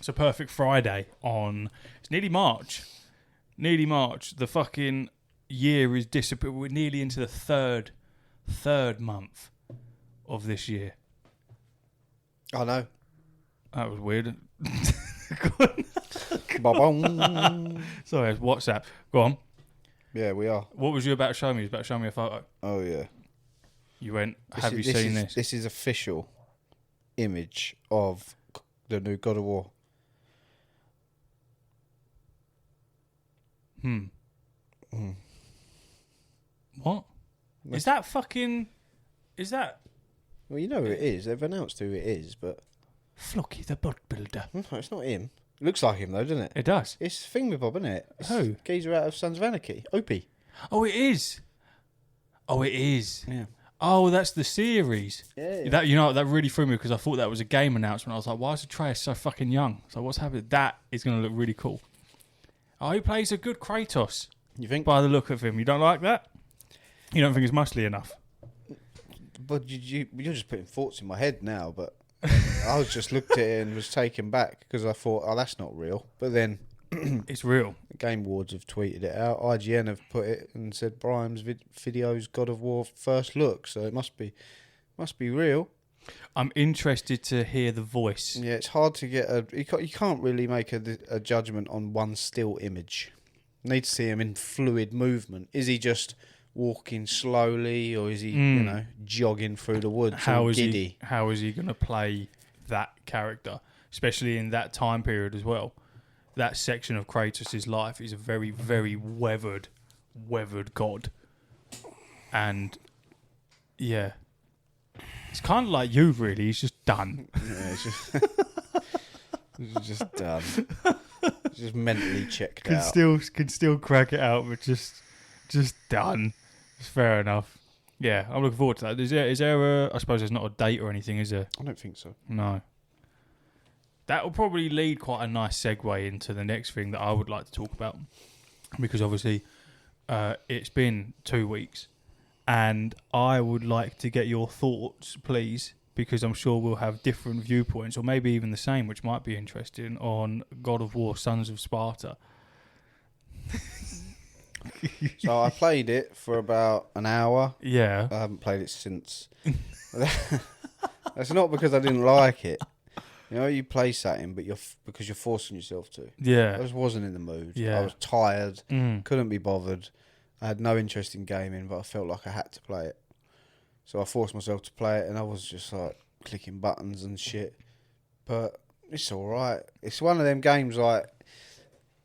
It's a perfect Friday on... It's nearly March. Nearly March. The fucking year is disappearing. We're nearly into the third month of this year. I know. That was weird. Sorry, it's WhatsApp. Go on. Yeah, we are. What was you about to show me? You was about to show me a photo. Oh, yeah. You went, have you seen this? This is official image of the new God of War. What? Is that fucking... Is that... Well, you know who it is. They've announced who it is, but... Flocky the bodybuilder. No, it's not him. It looks like him, though, doesn't it? It does. It's Thingamabob, isn't it? It's Who? Geezer out of Sons of Anarchy. Opie. Oh, it is. Oh, it is. Yeah. Oh, that's the series. Yeah. That, you know, that really threw me because I thought that was a game announcement. I was like, why is Atreus so fucking young? So what's happening? That is going to look really cool. Oh, he plays a good Kratos. You think? By the look of him. You don't like that? You don't think it's muscly enough? But you're just putting thoughts in my head now, but I was just looked at it and was taken back because I thought, oh, that's not real. But then... It's real. The Game Awards have tweeted it out. IGN have put it and said Brian's video's God of War first look, so it must be real. I'm interested to hear the voice. Yeah, it's hard to get you can't really make a judgment on one still image. You need to see him in fluid movement. Is he just walking slowly, or is he jogging through the woods? How is giddy? How is he going to play that character, especially in that time period as well? That section of Kratos' life is a very, very weathered god. And, yeah. It's kind of like you, really. He's just done. Yeah, it's just done. It's just mentally checked out. Can still crack it out, but just done. It's fair enough. Yeah, I'm looking forward to that. Is there I suppose there's not a date or anything, is there? I don't think so. No. That will probably lead quite a nice segue into the next thing that I would like to talk about. Because obviously, it's been 2 weeks. And I would like to get your thoughts, please. Because I'm sure we'll have different viewpoints, or maybe even the same, which might be interesting, on God of War, Sons of Sparta. So I played it for about an hour. Yeah. I haven't played it since. That's not because I didn't like it. You know, you play something, but because you're forcing yourself to. Yeah. I just wasn't in the mood. Yeah. I was tired, couldn't be bothered. I had no interest in gaming, but I felt like I had to play it. So I forced myself to play it, and I was just like clicking buttons and shit. But it's all right. It's one of them games like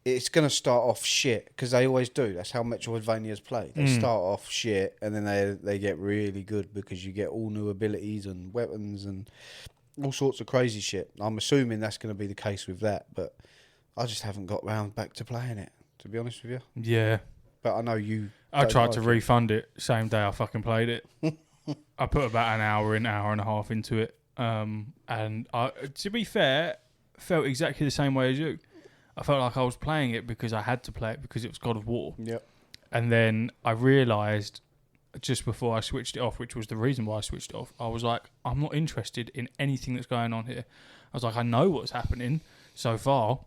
it's going to start off shit, because they always do. That's how Metroidvanias play. They start off shit, and then they get really good because you get all new abilities and weapons and all sorts of crazy shit. I'm assuming that's going to be the case with that, but I just haven't got round back to playing it, to be honest with you. Yeah. But I know you... I tried to refund it same day I fucking played it. I put about an hour and a half into it. And I, to be fair, felt exactly the same way as you. I felt like I was playing it because I had to play it because it was God of War. Yep. And then I realised just before I switched it off, which was the reason why I switched it off, I was like, I'm not interested in anything that's going on here. I was like, I know what's happening so far,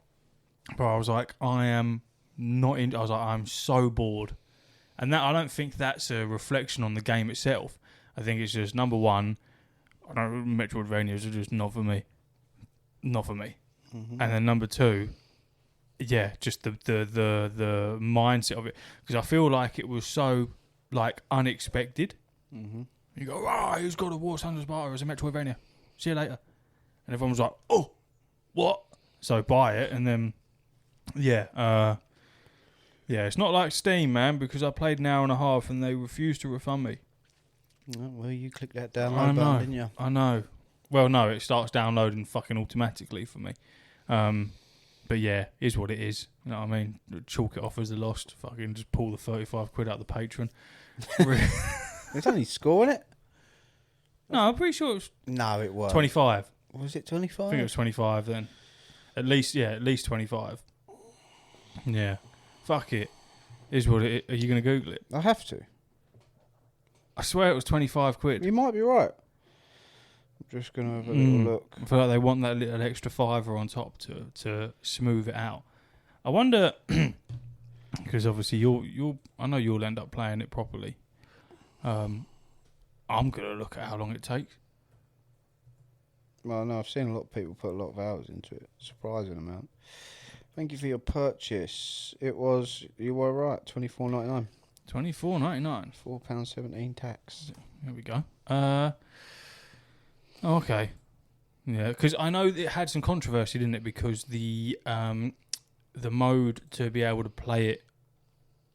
but I was like, I'm so bored. And that, I don't think that's a reflection on the game itself. I think it's just, number one, Metroidvanias are just not for me. Not for me. Mm-hmm. And then number two, yeah, just the mindset of it. Because I feel like it was so, like, unexpected. Mm-hmm. You go, he's God of War, Sons of Sparta as a Metroidvania. See you later. And everyone was like, oh, what? So buy it, and then, yeah, it's not like Steam, man, because I played an hour and a half and they refused to refund me. Well, you clicked that download button, didn't you? I know. Well, no, it starts downloading fucking automatically for me. But yeah, is what it is. You know what I mean? Chalk it off as a lost. Fucking just pull the 35 quid out the patron. There's only score in it? No, I'm pretty sure it was... No, it was. 25. Was it 25? I think it was 25 then. At least 25. Yeah. Fuck it. Is what it is. Are you going to Google it? I have to. I swear it was 25 quid. You might be right. I'm just gonna have a little look. I feel like they want that little extra fiver on top to smooth it out. I wonder, because obviously I know you'll end up playing it properly. I'm gonna look at how long it takes. Well, no, I've seen a lot of people put a lot of hours into it. Surprising amount. Thank you for your purchase. You were right, $24.99. $24.99. £4.17 tax. There we go. Okay. Yeah, because I know it had some controversy, didn't it? Because the mode to be able to play it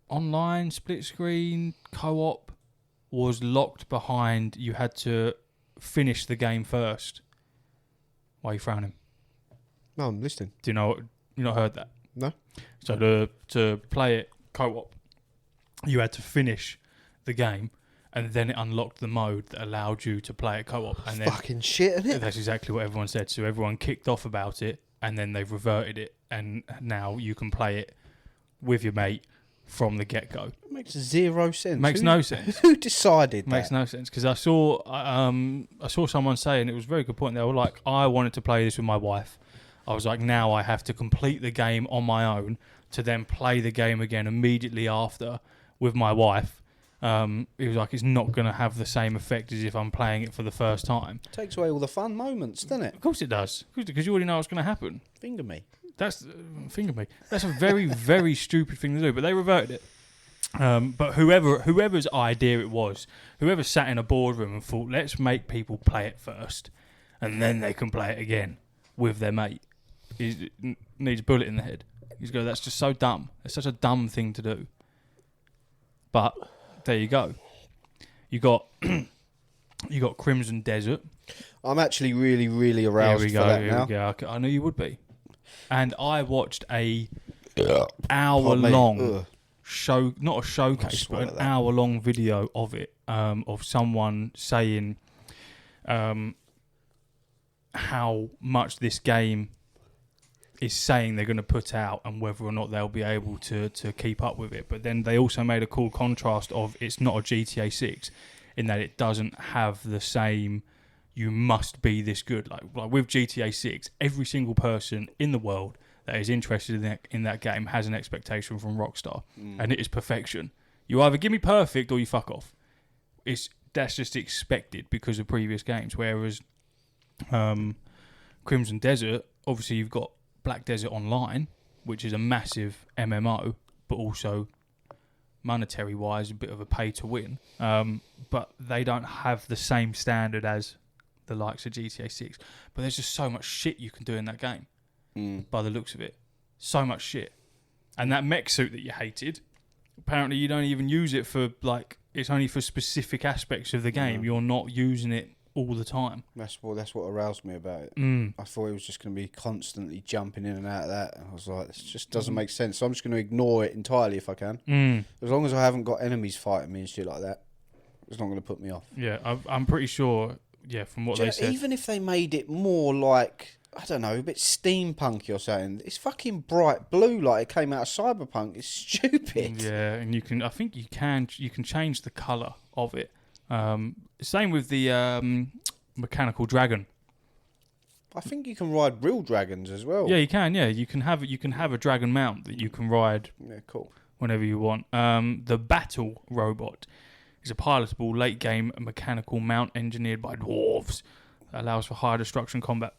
online, split screen, co-op, was locked behind. You had to finish the game first. Why are you frowning? No, I'm listening. Do you know? You not heard that? No. So to play it co-op, you had to finish the game, and then it unlocked the mode that allowed you to play it co-op. And then fucking shit, isn't it? That's exactly what everyone said. So everyone kicked off about it, and then they've reverted it, and now you can play it with your mate from the get-go. It makes zero sense. Makes no sense. Who decided that? Makes no sense, because I saw someone say, and it was a very good point. They were like, I wanted to play this with my wife. I was like, now I have to complete the game on my own to then play the game again immediately after with my wife. It was like, it's not going to have the same effect as if I'm playing it for the first time. Takes away all the fun moments, doesn't it? Of course it does, because you already know what's going to happen. Finger me. That's a very, very stupid thing to do, but they reverted it. But whoever's idea it was, whoever sat in a boardroom and thought, let's make people play it first, and then they can play it again with their mate, needs a bullet in the head. He's go, that's just so dumb. It's such a dumb thing to do. But there you go. You got Crimson Desert. I'm actually really, really aroused for that now. Here we go. I knew you would be. And I watched a hour-long show, not a showcase, but an hour-long video of it, of someone saying how much this game is saying they're going to put out and whether or not they'll be able to keep up with it. But then they also made a cool contrast of it's not a GTA 6 in that it doesn't have the same you must be this good. Like with GTA 6, every single person in the world that is interested in that game has an expectation from Rockstar, and it is perfection. You either give me perfect or you fuck off. That's just expected because of previous games. Whereas Crimson Desert, obviously you've got Black Desert Online, which is a massive MMO, but also monetary-wise a bit of a pay-to-win. But they don't have the same standard as the likes of GTA 6. But there's just so much shit you can do in that game, by the looks of it. So much shit. And that mech suit that you hated, apparently you don't even use it for, like, it's only for specific aspects of the game. You're not using it all the time. That's what aroused me about it. I thought it was just going to be constantly jumping in and out of that. And I was like, this just doesn't make sense. So I'm just going to ignore it entirely if I can. As long as I haven't got enemies fighting me and shit like that, it's not going to put me off. Yeah, I'm pretty sure, from what they said. Even if they made it more like, I don't know, a bit steampunky or something, it's fucking bright blue like it came out of Cyberpunk. It's stupid. Yeah, and I think you can change the colour of it. Same with the mechanical dragon. I think you can ride real dragons as well. Yeah, you can. Yeah, you can have a dragon mount that you can ride. Yeah, cool. Whenever you want. The battle robot is a pilotable late game mechanical mount engineered by dwarves that allows for high destruction combat.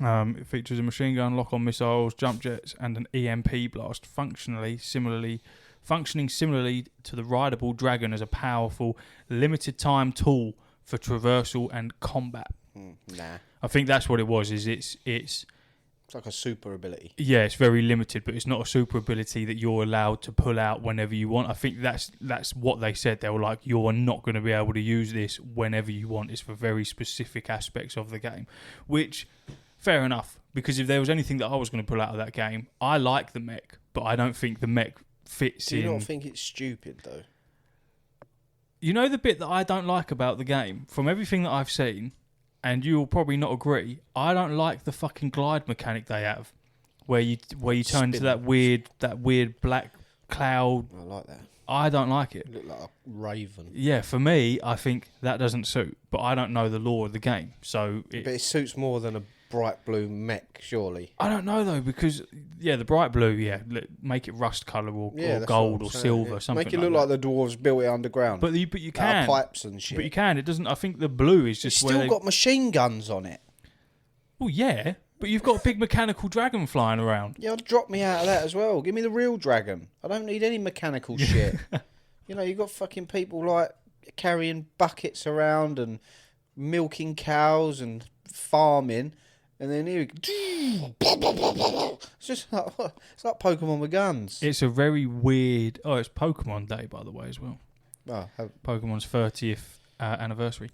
It features a machine gun, lock-on missiles, jump jets, and an EMP blast, functioning similarly to the rideable dragon as a powerful, limited-time tool for traversal and combat. Nah. I think that's what it was. It's like a super ability. Yeah, it's very limited, but it's not a super ability that you're allowed to pull out whenever you want. I think that's what they said. They were like, you're not going to be able to use this whenever you want. It's for very specific aspects of the game, which... Fair enough, because if there was anything that I was going to pull out of that game, I like the mech, but I don't think the mech fits in. Do you not think it's stupid, though? You know the bit that I don't like about the game, from everything that I've seen, and you'll probably not agree, I don't like the fucking glide mechanic they have, where you turn into that weird black cloud. I like that. I don't like it. You look like a raven. Yeah, for me, I think that doesn't suit. But I don't know the lore of the game, so But it suits more than a bright blue mech, surely. I don't know though, because the bright blue, make it rust colour or gold or silver, something. Make it look like the dwarves built it underground. But you can pipes and shit. But you can. It doesn't. I think the blue is just it's still got machine guns on it. Well, yeah, but you've got a big mechanical dragon flying around. Yeah, drop me out of that as well. Give me the real dragon. I don't need any mechanical shit. You know, you got fucking people like carrying buckets around and milking cows and farming. And then here it's just like, it's like Pokemon with guns. It's a very weird. Oh, it's Pokemon Day, by the way, as well. Oh, Pokemon's 30th anniversary.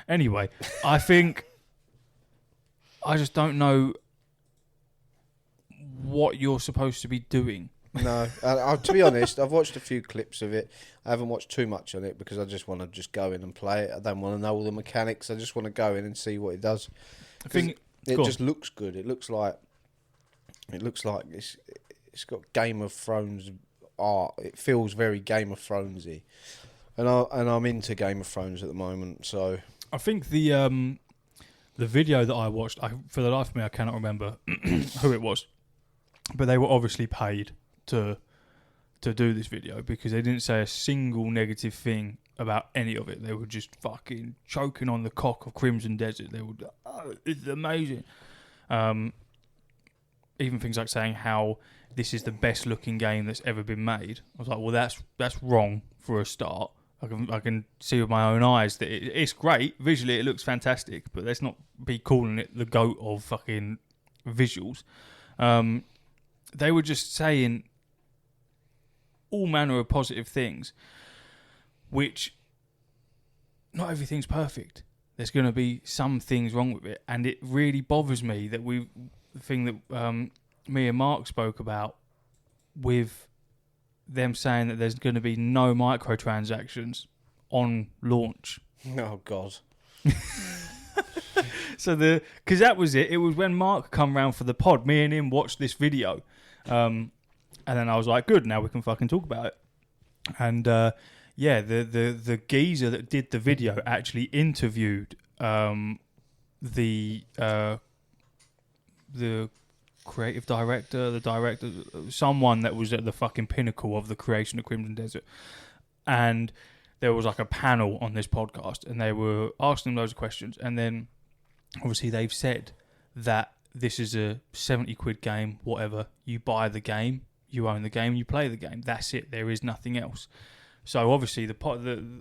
Anyway, I think I just don't know what you're supposed to be doing. No, to be honest, I've watched a few clips of it. I haven't watched too much on it because I just want to just go in and play it. I don't want to know all the mechanics. I just want to go in and see what it does. I think it just looks good. It looks like it's got Game of Thrones art. It feels very Game of Thronesy, and I'm into Game of Thrones at the moment. So I think the video that I watched, for the life of me, I cannot remember who it was, but they were obviously paid to do this video because they didn't say a single negative thing about any of it. They were just fucking choking on the cock of Crimson Desert. They would, it's amazing. Even things like saying how this is the best looking game that's ever been made. I was like, well, that's wrong for a start. I can see with my own eyes that it's great visually. It looks fantastic, but let's not be calling it the GOAT of fucking visuals. They were just saying all manner of positive things, which not everything's perfect. There's going to be some things wrong with it, and it really bothers me that the thing that me and Mark spoke about with them saying that there's going to be no microtransactions on launch. Oh God. So because that was it. It was when Mark come round for the pod. Me and him watched this video, and then I was like, "Good, now we can fucking talk about it." And the geezer that did the video actually interviewed the creative director, someone that was at the fucking pinnacle of the creation of Crimson Desert, and there was like a panel on this podcast, and they were asking them loads of questions, and then obviously they've said that this is a 70 quid game, whatever. You buy the game, you own the game, you play the game. That's it. There is nothing else. So obviously,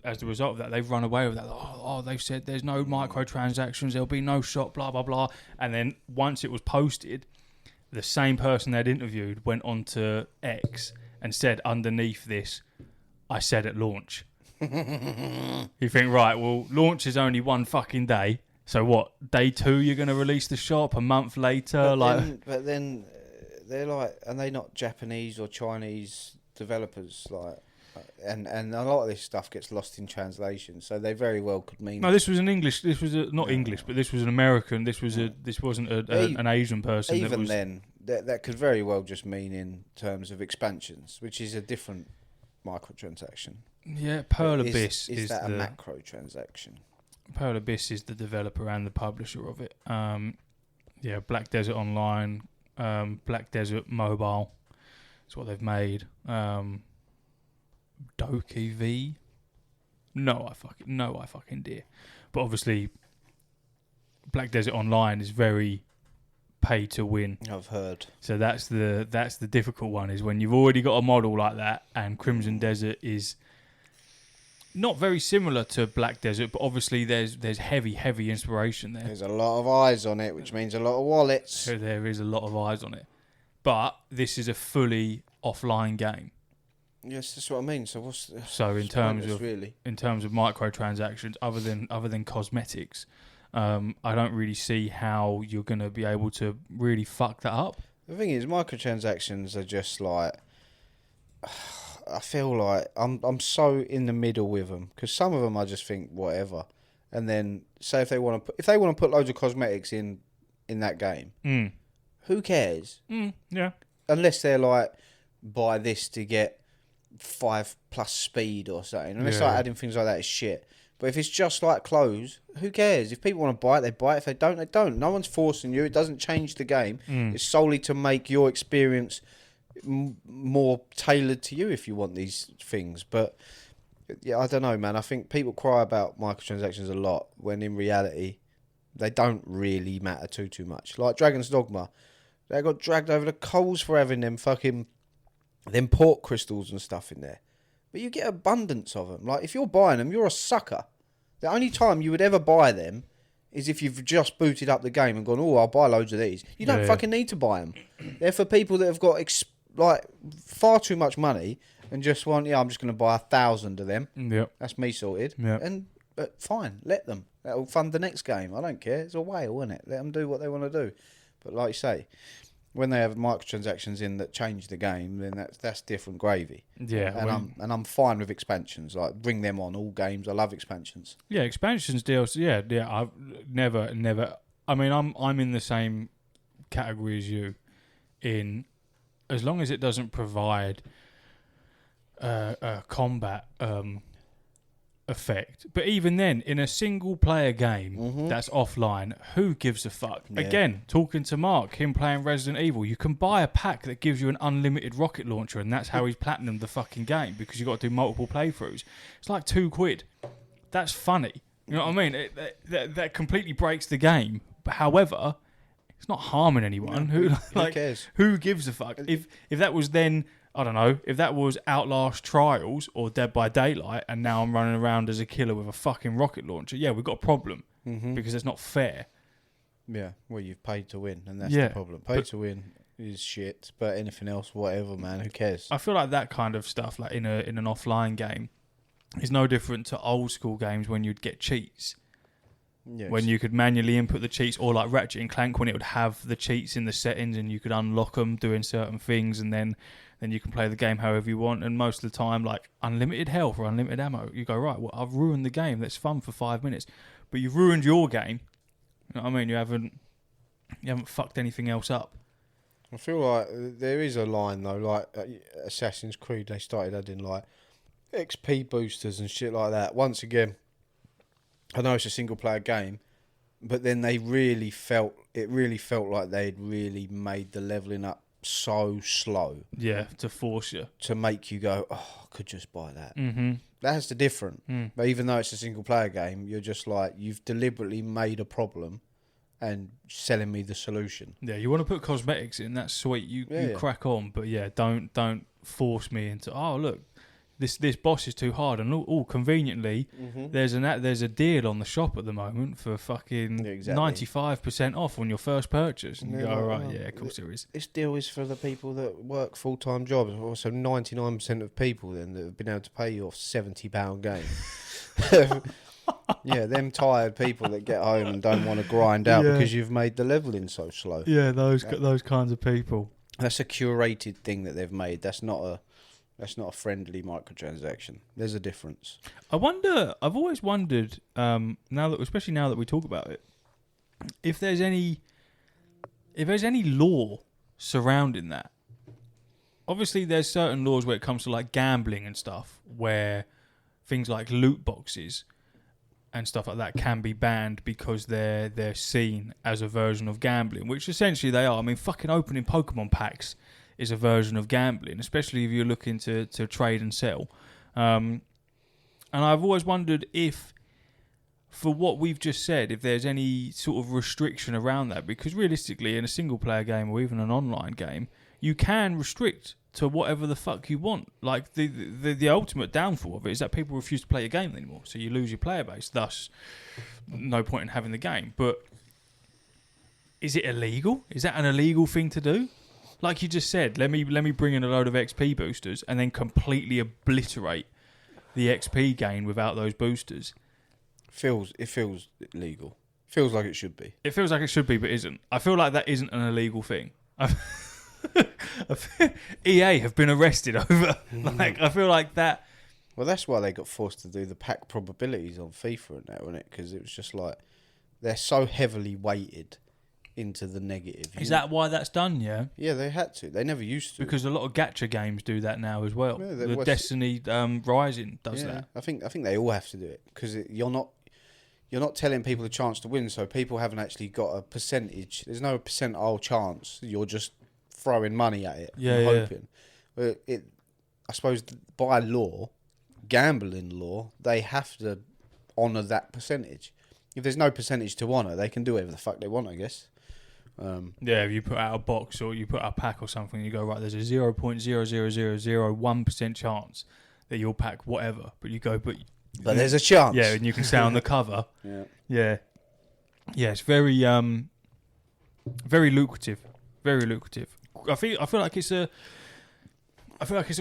as a result of that, they've run away with that. Oh, they've said there's no microtransactions, there'll be no shop, blah, blah, blah. And then once it was posted, the same person they'd interviewed went on to X and said underneath this, I said at launch. You think, right, well, launch is only one fucking day. So what, day 2 you're going to release the shop, a month later? But then they're like, are they not Japanese or Chinese developers? Like, and a lot of this stuff gets lost in translation, so they very well could mean. No, this was an English. This was not English, but this was an American. This wasn't an Asian person. Even then, that could very well just mean in terms of expansions, which is a different microtransaction. Yeah, Pearl Abyss is that a macro transaction? Pearl Abyss is the developer and the publisher of it. Black Desert Online, Black Desert Mobile. That's what they've made. Doki V. No, I fucking dare. But obviously, Black Desert Online is very pay to win. I've heard. So that's the difficult one, is when you've already got a model like that, and Crimson Desert is not very similar to Black Desert, but obviously there's heavy inspiration there. There's a lot of eyes on it, which means a lot of wallets. So there is a lot of eyes on it. But this is a fully offline game. Yes, that's what I mean. So in terms of microtransactions, other than cosmetics, I don't really see how you're going to be able to really fuck that up. The thing is, microtransactions are just like, I feel like I'm so in the middle with them, because some of them I just think whatever, and then say if they want to put loads of cosmetics in that game, who cares? Yeah. unless they're like, buy this to get 5+ speed or something. Unless like adding things like that is shit. But if it's just like clothes, who cares? If people want to buy it, they buy it. If they don't, they don't. No one's forcing you. It doesn't change the game. It's solely to make your experience more tailored to you if you want these things. But yeah, I don't know, man. I think people cry about microtransactions a lot when in reality they don't really matter too much. Like Dragon's Dogma, they got dragged over the coals for having them port crystals and stuff in there. But you get abundance of them. Like, if you're buying them, you're a sucker. The only time you would ever buy them is if you've just booted up the game and gone, oh, I'll buy loads of these. You don't fucking need to buy them. They're for people that have got far too much money and just want, I'm just going to buy 1,000 of them. Yep. That's me sorted. Yep. But fine, let them. That'll fund the next game. I don't care. It's a whale, isn't it? Let them do what they want to do. But like you say, when they have microtransactions in that change the game, then that's different gravy. Yeah, I'm fine with expansions. Like, bring them on all games. I love expansions. Yeah, expansions deals. Yeah. I've never. I mean, I'm in the same category as you. In as long as it doesn't provide a combat effect. But even then, in a single player game that's offline, who gives a fuck? Yeah. Again, talking to Mark, him playing Resident Evil, you can buy a pack that gives you an unlimited rocket launcher, and that's how he's platinumed the fucking game, because you've got to do multiple playthroughs. It's like £2. That's funny. You know what I mean? That completely breaks the game. But however, it's not harming anyone. Who cares? Who gives a fuck? If that was then, I don't know, if that was Outlast Trials or Dead by Daylight, and now I'm running around as a killer with a fucking rocket launcher, yeah, we've got a problem, because it's not fair. Yeah, well, you've paid to win, and that's the problem. Paid to win is shit, but anything else, whatever, man, who cares? I feel like that kind of stuff, like in an offline game, is no different to old school games when you'd get cheats. Yes. When you could manually input the cheats, or like Ratchet and Clank when it would have the cheats in the settings and you could unlock them doing certain things, and then you can play the game however you want. And most of the time, like unlimited health or unlimited ammo, you go, right, well, I've ruined the game. That's fun for 5 minutes, but you've ruined your game. You know what I mean? You haven't fucked anything else up. I feel like there is a line though, like Assassin's Creed, they started adding like XP boosters and shit like that. Once again, I know it's a single player game, but then it really felt like they'd really made the leveling up so slow. Yeah, to force you. To make you go, oh, I could just buy that. Mm-hmm. That's the difference. But even though it's a single player game, you're just like, you've deliberately made a problem and selling me the solution. Yeah, you want to put cosmetics in, that's sweet. You crack on, but yeah, don't force me into, oh, look, this boss is too hard, and conveniently, there's a deal on the shop at the moment for fucking 95% off on your first purchase. And you go, right, yeah, of course there is. This deal is for the people that work full-time jobs. Also, 99% of people then that have been able to pay you off £70 game. Yeah, them tired people that get home and don't want to grind out because you've made the leveling so slow. Yeah, those kinds of people. That's a curated thing that they've made. That's not a friendly microtransaction. There's a difference. I've always wondered, especially now that we talk about it, if there's any law surrounding that. Obviously, there's certain laws where it comes to like gambling and stuff, where things like loot boxes and stuff like that can be banned because they're seen as a version of gambling, which essentially they are. I mean, fucking opening Pokemon packs is a version of gambling, especially if you're looking to trade and sell. And I've always wondered if, for what we've just said, if there's any sort of restriction around that, because realistically, in a single-player game or even an online game, you can restrict to whatever the fuck you want. Like, the ultimate downfall of it is that people refuse to play your game anymore, so you lose your player base, thus no point in having the game. But is it illegal? Is that an illegal thing to do? Like you just said, let me bring in a load of XP boosters and then completely obliterate the XP gain without those boosters. It feels legal. Feels like it should be. It feels like it should be, but isn't. I feel like that isn't an illegal thing. EA have been arrested over. Like, I feel like that. Well, that's why they got forced to do the pack probabilities on FIFA and that, wasn't it? Because it was just like they're so heavily weighted into the negative. Is that why that's done? Yeah. Yeah, they had to. They never used to. Because a lot of gacha games do that now as well. Yeah, the Destiny Rising does that. I think they all have to do it because you're not telling people a chance to win, so people haven't actually got a percentage. There's no percentile chance. You're just throwing money at it and hoping. But I suppose by law, gambling law, they have to honour that percentage. If there's no percentage to honour, they can do whatever the fuck they want, I guess. If you put out a box or you put out a pack or something, you go, right, there's a 0.00001% chance that you'll pack whatever. But you go, but there's a chance. Yeah, and you can say on the cover. Yeah, it's very very lucrative. Very lucrative. I feel like it's a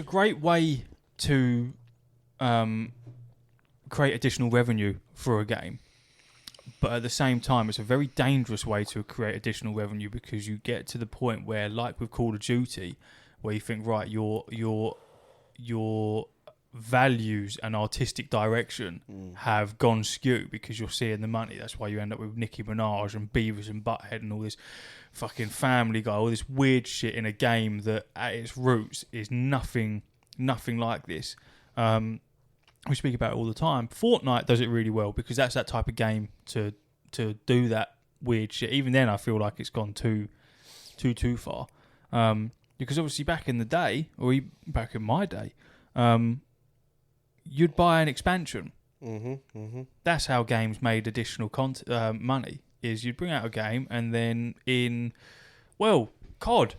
great way to create additional revenue for a game. But at the same time, it's a very dangerous way to create additional revenue because you get to the point where, like with Call of Duty, where you think, right, your values and artistic direction have gone skew because you're seeing the money. That's why you end up with Nicki Minaj and Beavis and Butthead and all this fucking Family Guy, all this weird shit in a game that at its roots is nothing like this. We speak about it all the time. Fortnite does it really well because that's that type of game to do that weird shit. Even then, I feel like it's gone too far. Because obviously back in the day, or back in my day, you'd buy an expansion. That's how games made additional money. Is you'd bring out a game and then COD,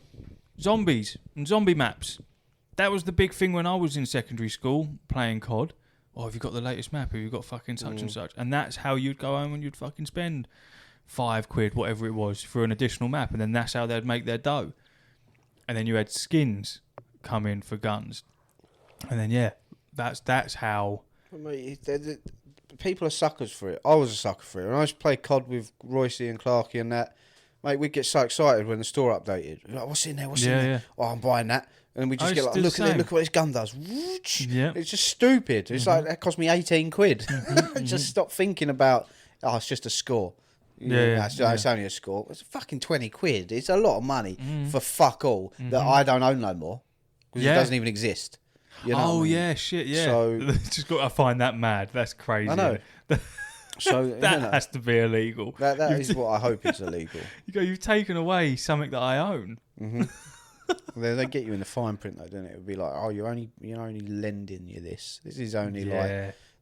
zombies and zombie maps. That was the big thing when I was in secondary school playing COD. Oh, have you got the latest map? Have you got fucking such and such? And that's how you'd go home and you'd fucking spend £5, whatever it was, for an additional map. And then that's how they'd make their dough. And then you had skins come in for guns. And then, that's how... People are suckers for it. I was a sucker for it. When I used to play COD with Royce and Clarkey and that, mate, we'd get so excited when the store updated. We'd be like, what's in there? What's in there? Oh, I'm buying that. And we just get like, look at it, look what this gun does. Yeah. It's just stupid. It's like, that cost me 18 quid. Just stop thinking about, it's just a score. It's only a score. It's fucking 20 quid. It's a lot of money for fuck all that I don't own no more. Because it doesn't even exist. You know what I mean? Yeah, shit, yeah. So, just got to find that mad. That's crazy. I know. So that has to be illegal. That is what I hope is illegal. You've taken away something that I own. They get you in the fine print though, don't it? It would be like, oh, you're only lending you this. This is only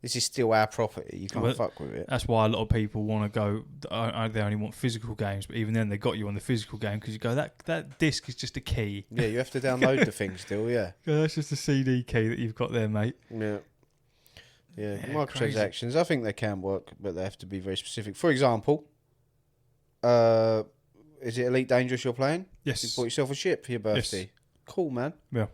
this is still our property. You can't fuck with it. That's why a lot of people want to go. They only want physical games, but even then they got you on the physical game because you go that disc is just a key. Yeah, you have to download the thing still. Yeah, that's just a CD key that you've got there, mate. Yeah. Microtransactions, I think they can work, but they have to be very specific. For example, is it Elite Dangerous you're playing? Yes. You bought yourself a ship for your birthday. Yes. Cool, man. Yeah.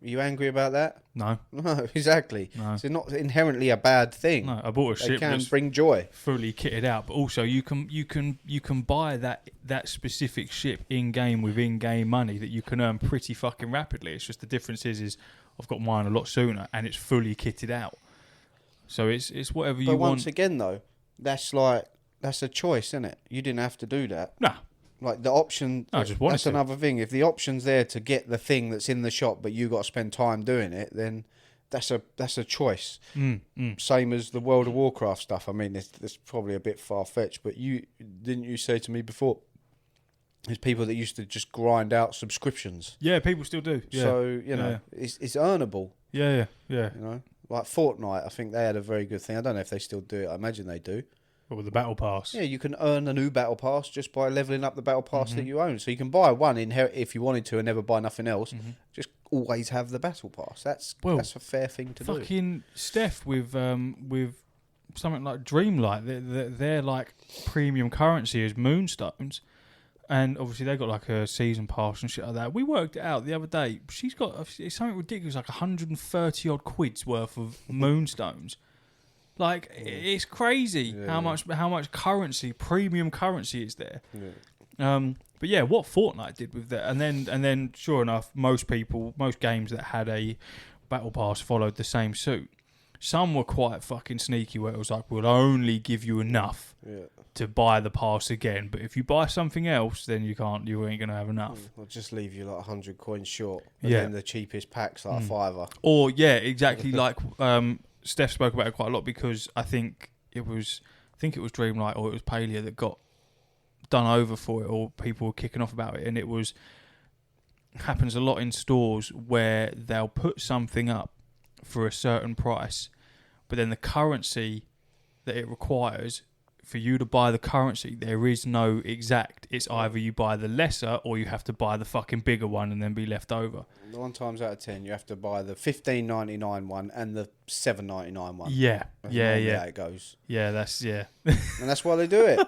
Are you angry about that? No. No, exactly. No. It's not inherently a bad thing. No, I bought a ship. It can bring joy. Fully kitted out, but also you can buy that specific ship in game with in-game money that you can earn pretty fucking rapidly. It's just the difference is I've got mine a lot sooner and it's fully kitted out. So it's whatever you want. But once again though, that's a choice, isn't it? You didn't have to do that. Nah. Like the option, that's another thing. If the option's there to get the thing that's in the shop, but you got to spend time doing it, then that's a choice. Same as the World of Warcraft stuff. I mean, it's probably a bit far fetched, but you say to me before, there's people that used to just grind out subscriptions. Yeah, people still do. Yeah. So it's earnable. Yeah. You know, like Fortnite, I think they had a very good thing. I don't know if they still do it. I imagine they do. What, with the battle pass? Yeah, you can earn a new battle pass just by leveling up the battle pass that you own. So you can buy one if you wanted to and never buy nothing else. Just always have the battle pass. That's a fair thing to do. Fucking Steph with something like Dreamlight, their like premium currency is Moonstones, and obviously they got like a season pass and shit like that. We worked it out the other day. She's got it's something ridiculous, like 130 odd quid's worth of Moonstones. Like it's crazy how much currency, premium currency is there. Yeah. But yeah, what Fortnite did with that, and then sure enough, most games that had a battle pass followed the same suit. Some were quite fucking sneaky, where it was like, we'll only give you enough to buy the pass again. But if you buy something else, then you ain't going to have enough. I'll just leave you like 100 coins short. And Yeah. then the cheapest pack's like a fiver. Or, yeah, exactly. Like Steph spoke about it quite a lot, because I think it was Dreamlight or it was Palea that got done over for it, or people were kicking off about it. And it happens a lot in stores where they'll put something up for a certain price, but then the currency that it requires for you to buy the currency, there is no exact. It's either you buy the lesser or you have to buy the fucking bigger one and then be left over. 9 times out of 10, you have to buy the $15.99 one and the $7.99 one. Yeah, That's yeah. how it goes. Yeah, that's And that's why they do it.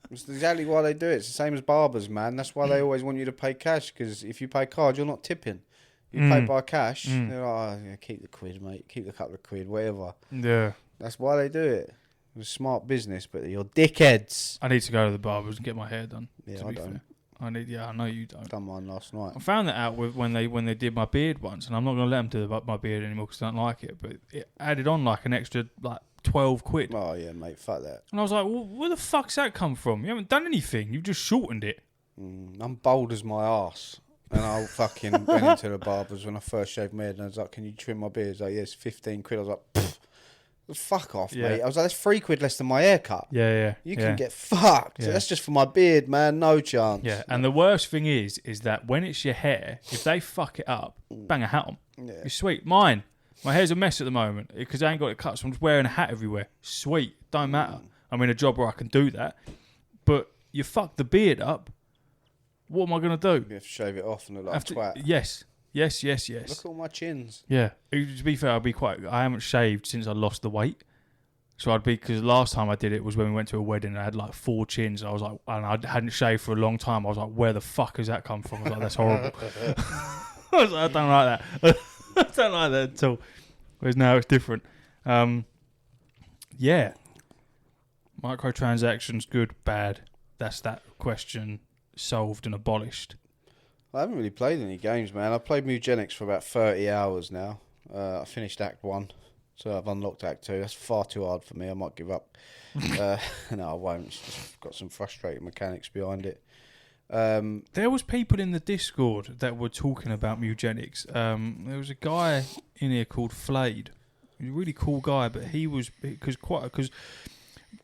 That's exactly why they do it. It's the same as barbers, man. That's why they always want you to pay cash, because if you pay card, you're not tipping. You pay by cash, they're like, oh, yeah, keep the quid, mate. Keep the couple of quid, whatever. Yeah. That's why they do it. It's a smart business, but you're dickheads. I need to go to the barbers and get my hair done. Yeah, I don't. Fair. I know you don't. Done mine last night. I found that out when they did my beard once, and I'm not going to let them do my beard anymore because I don't like it. But it added on like an extra like 12 quid. Oh yeah, mate, fuck that. And I was like, well, where the fuck's that come from? You haven't done anything. You've just shortened it. I'm bold as my arse. And I fucking went into the barbers when I first shaved my head, and I was like, can you trim my beard? He's like, yes, 15 quid. I was like, pfft. Fuck off, mate. I was like, that's 3 quid less than my haircut. Yeah. You can get fucked. Yeah. That's just for my beard, man. No chance. Yeah, and the worst thing is that when it's your hair, if they fuck it up, bang a hat on. Yeah. It's sweet. Mine, my hair's a mess at the moment because I ain't got it cut, so I'm just wearing a hat everywhere. Sweet. Don't matter. I'm in a job where I can do that. But you fuck the beard up, what am I going to do? You have to shave it off and look like a twat. Yes. Look at all my chins. Yeah. To be fair, I haven't shaved since I lost the weight. So because last time I did it was when we went to a wedding and I had like 4 chins. And I hadn't shaved for a long time. I was like, where the fuck has that come from? I was like, that's horrible. I was like, I don't like that. I don't like that at all. Whereas now it's different. Yeah. Microtransactions, good, bad. That's that question solved and abolished. I haven't really played any games, man. I've played Mewgenics for about 30 hours now. I finished Act 1, so I've unlocked Act 2. That's far too hard for me. I might give up. No, I won't. It's just got some frustrating mechanics behind it. There was people in the Discord that were talking about Mewgenics. There was a guy in here called Flayed. He's a really cool guy, but he was... Because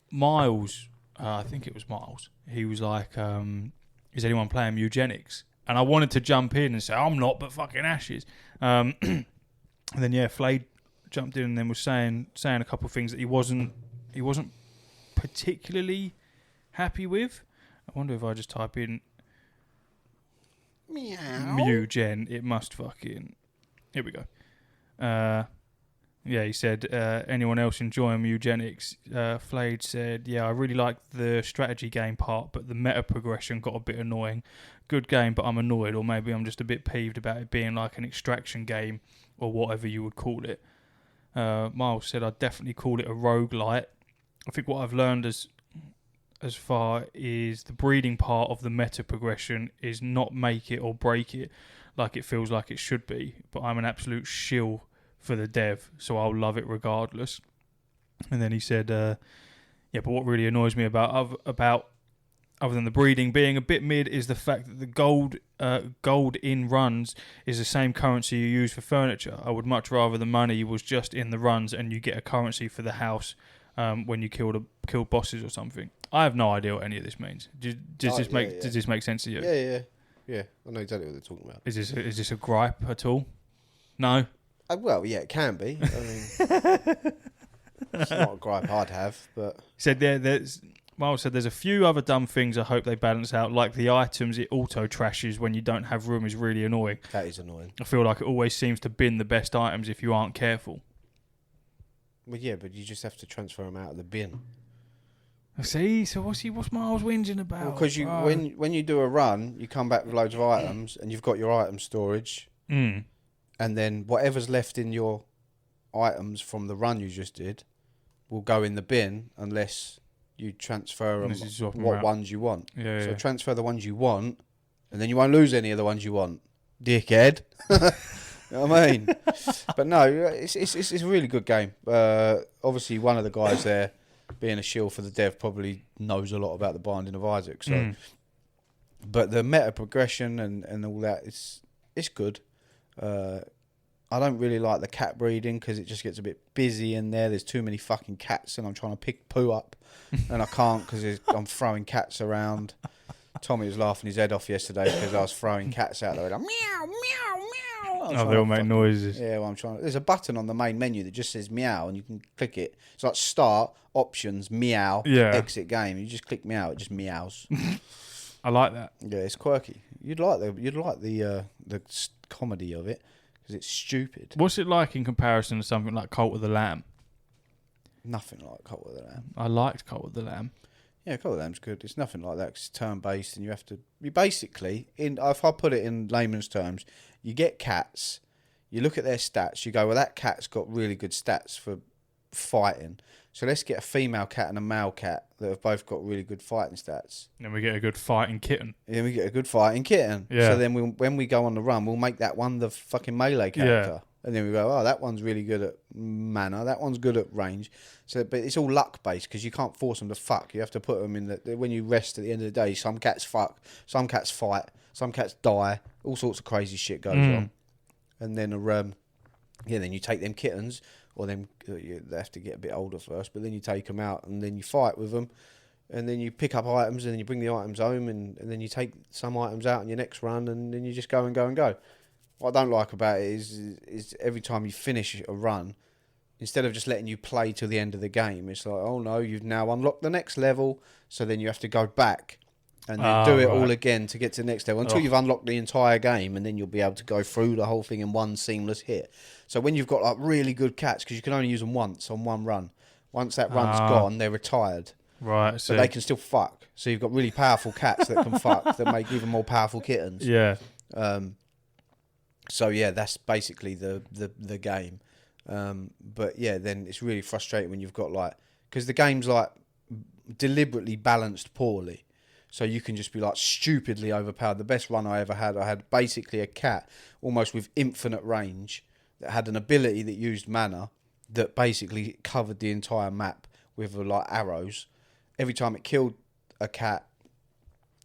Miles, I think it was Miles, he was like, is anyone playing Mewgenics? And I wanted to jump in and say, I'm not, but fucking ashes. And then, yeah, Flayed jumped in and then was saying a couple of things that he wasn't particularly happy with. I wonder if I just type in Mewgen, it must fucking... Here we go. Yeah, he said, anyone else enjoying Mewgenics? Flayed said, yeah, I really liked the strategy game part, but the meta progression got a bit annoying. Good game, but I'm annoyed, or maybe I'm just a bit peeved about it being like an extraction game, or whatever you would call it. Miles said, I'd definitely call it a roguelite. I think what I've learned as far is the breeding part of the meta progression is not make it or break it like it feels like it should be, but I'm an absolute shill for the dev, so I'll love it regardless. And then he said, yeah, but what really annoys me about other than the breeding being a bit mid is the fact that the gold in runs is the same currency you use for furniture. I would much rather the money was just in the runs and you get a currency for the house when you kill bosses or something. I have no idea what any of this means. Does this make sense to you? Yeah. I know exactly what they're talking about. Is this a gripe at all? No. Well, yeah, it can be. I mean, it's not a gripe I'd have, but... Said Miles said there's a few other dumb things I hope they balance out, like the items it auto trashes when you don't have room is really annoying. That is annoying. I feel like it always seems to bin the best items if you aren't careful. Well, yeah, but you just have to transfer them out of the bin. See, so what's Miles whinging about? Because when you do a run, you come back with loads of items, and you've got your item storage, and then whatever's left in your items from the run you just did will go in the bin unless you transfer what ones you want. So transfer the ones you want, and then you won't lose any of the ones you want, dickhead. You know what I mean? But no, it's a really good game. Obviously, one of the guys there being a shield for the dev, probably knows a lot about the Binding of Isaac. So, but the meta progression and all that, it's good. I don't really like the cat breeding because it just gets a bit busy in there. There's too many fucking cats, and I'm trying to pick poo up, and I can't because I'm throwing cats around. Tommy was laughing his head off yesterday because I was throwing cats out there, like meow, meow, meow. Oh, they all make noises. Yeah, well, I'm trying. There's a button on the main menu that just says meow, and you can click it. It's like start, options, meow, exit game. You just click meow, it just meows. I like that. Yeah, it's quirky. You'd like the comedy of it. Because it's stupid. What's it like in comparison to something like Cult of the Lamb? Nothing like Cult of the Lamb. I liked Cult of the Lamb. Yeah, Cult of the Lamb's good. It's nothing like that 'cause it's turn-based and you basically, if I put it in layman's terms, you get cats, you look at their stats, you go, well, that cat's got really good stats for fighting. So let's get a female cat and a male cat that have both got really good fighting stats. And we get a good fighting kitten. Yeah, we get a good fighting kitten. Yeah. So then when we go on the run, we'll make that one the fucking melee character. Yeah. And then we go, oh, that one's really good at mana. That one's good at range. So, but it's all luck based because you can't force them to fuck. You have to put them in when you rest at the end of the day. Some cats fuck, some cats fight, some cats die. All sorts of crazy shit goes on. And then then you take them kittens. Or then they have to get a bit older first, but then you take them out and then you fight with them, and then you pick up items and then you bring the items home and then you take some items out in your next run and then you just go and go and go. What I don't like about it is every time you finish a run, instead of just letting you play till the end of the game, it's like, oh no, you've now unlocked the next level, so then you have to go back and then do it all again to get to the next level until you've unlocked the entire game, and then you'll be able to go through the whole thing in one seamless hit. So when you've got like really good cats, because you can only use them once on one run. Once that run's gone, they're retired. Right. So they can still fuck. So you've got really powerful cats that can fuck that make even more powerful kittens. Yeah. So yeah, that's basically the game. But yeah, then it's really frustrating when you've got because the game's like deliberately balanced poorly. So you can just be like stupidly overpowered. The best run I ever had, I had basically a cat almost with infinite range that had an ability that used mana that basically covered the entire map with like arrows. Every time it killed a cat,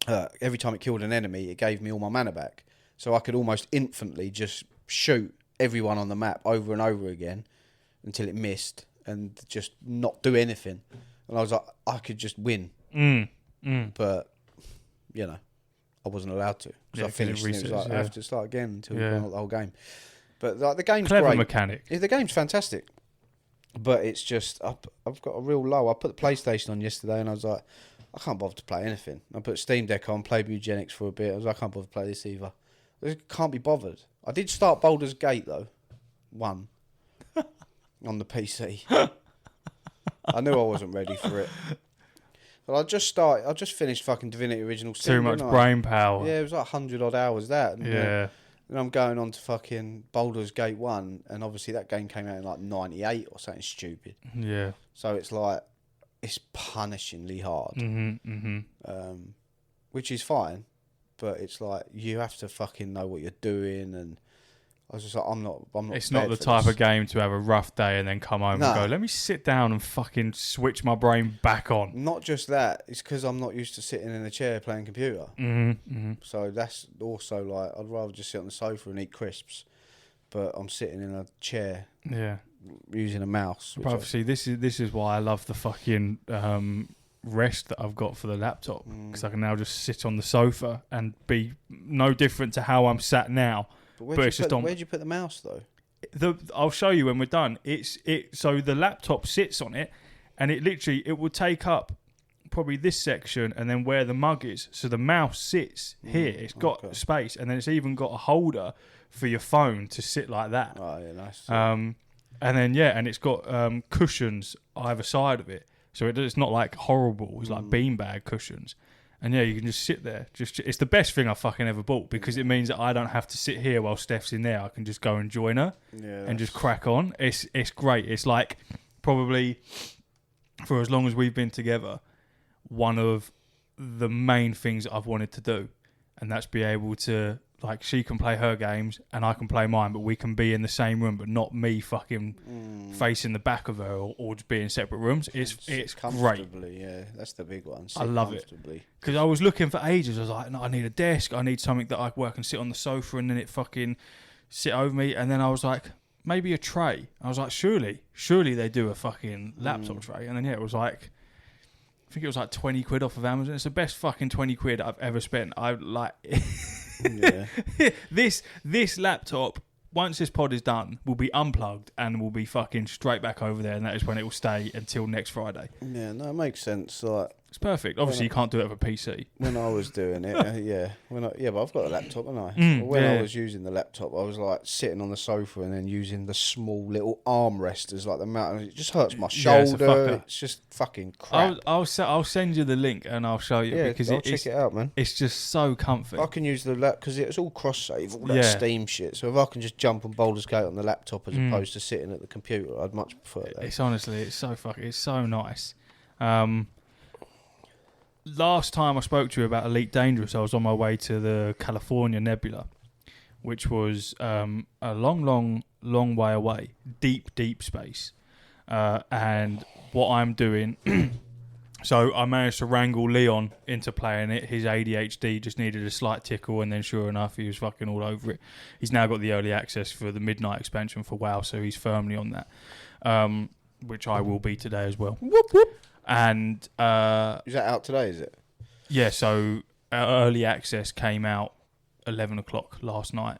every time it killed an enemy, it gave me all my mana back. So I could almost infinitely just shoot everyone on the map over and over again until it missed and just not do anything. And I was like, I could just win. But, I wasn't allowed to. So I finished and it was like, I have to start again until you run the whole game. But like the game's clever great. Mechanic. Yeah, the game's fantastic. But it's just, I've got a real low. I put the PlayStation on yesterday and I was like, I can't bother to play anything. I put Steam Deck on, played Mewgenics for a bit. I was like, I can't bother to play this either. I just can't be bothered. I did start Baldur's Gate though. 1. On the PC. I knew I wasn't ready for it. But I just finished fucking Divinity Original Sin. Too much brain power. Yeah, it was like 100 odd hours that. And yeah. Then I'm going on to fucking Baldur's Gate 1, and obviously that game came out in like 98 or something stupid. Yeah. So it's like, it's punishingly hard. Which is fine, but it's like, you have to fucking know what you're doing, and I was just like, I'm not. It's not the type of game to have a rough day and then come home and go, let me sit down and fucking switch my brain back on. Not just that, it's because I'm not used to sitting in a chair playing computer. So that's also like, I'd rather just sit on the sofa and eat crisps, but I'm sitting in a chair. Yeah. Using a mouse. But obviously, this is why I love the fucking rest that I've got for the laptop, because I can now just sit on the sofa and be no different to how I'm sat now. Where'd you put the mouse though? I'll show you when we're done. So the laptop sits on it, and it will take up probably this section and then where the mug is. So the mouse sits here. It's got space, and then it's even got a holder for your phone to sit like that. Oh yeah, nice. And then and it's got cushions either side of it, so it's not like horrible. It's like beanbag cushions. And you can just sit there. It's the best thing I fucking ever bought, because it means that I don't have to sit here while Steph's in there. I can just go and join her and just crack on. It's great. It's like probably, for as long as we've been together, one of the main things that I've wanted to do, and that's be able to Like, she can play her games and I can play mine, but we can be in the same room, but not me fucking facing the back of her or just be in separate rooms. It's great. Comfortably, yeah. That's the big one. I love it. Because I was looking for ages. I was like, no, I need a desk. I need something that I can sit on the sofa and then it fucking sit over me. And then I was like, maybe a tray. I was like, surely they do a fucking laptop tray. And then, yeah, it was like, I think it was like 20 quid off of Amazon. It's the best fucking 20 quid I've ever spent. I like... Yeah. This laptop, once this pod is done, will be unplugged and will be fucking straight back over there, and that is when it will stay until next Friday. Yeah, no, it makes sense. Like, it's perfect. Obviously, you can't do it with a PC. When I was doing it, but I've got a laptop, haven't I? When I was using the laptop, I was like sitting on the sofa and then using the small little armrest as like the mountain. It just hurts my shoulder. It's just fucking crap. I'll send you the link and I'll show you because I'll check it out, man. It's just so comfy. I can use the laptop because it's all cross save, all that Steam shit. So if I can just jump on Baldur's Gate on the laptop as opposed to sitting at the computer, I'd much prefer that. It's honestly, it's so nice. Last time I spoke to you about Elite Dangerous, I was on my way to the California Nebula, which was a long way away, deep space. And what I'm doing, so I managed to wrangle Leon into playing it. His ADHD just needed a slight tickle, and then sure enough, he was fucking all over it. He's now got the early access for the Midnight expansion for WoW, so he's firmly on that, which I will be today as well. Whoop, whoop. And is that out today, is it? Yeah, so early access came out 11 o'clock last night.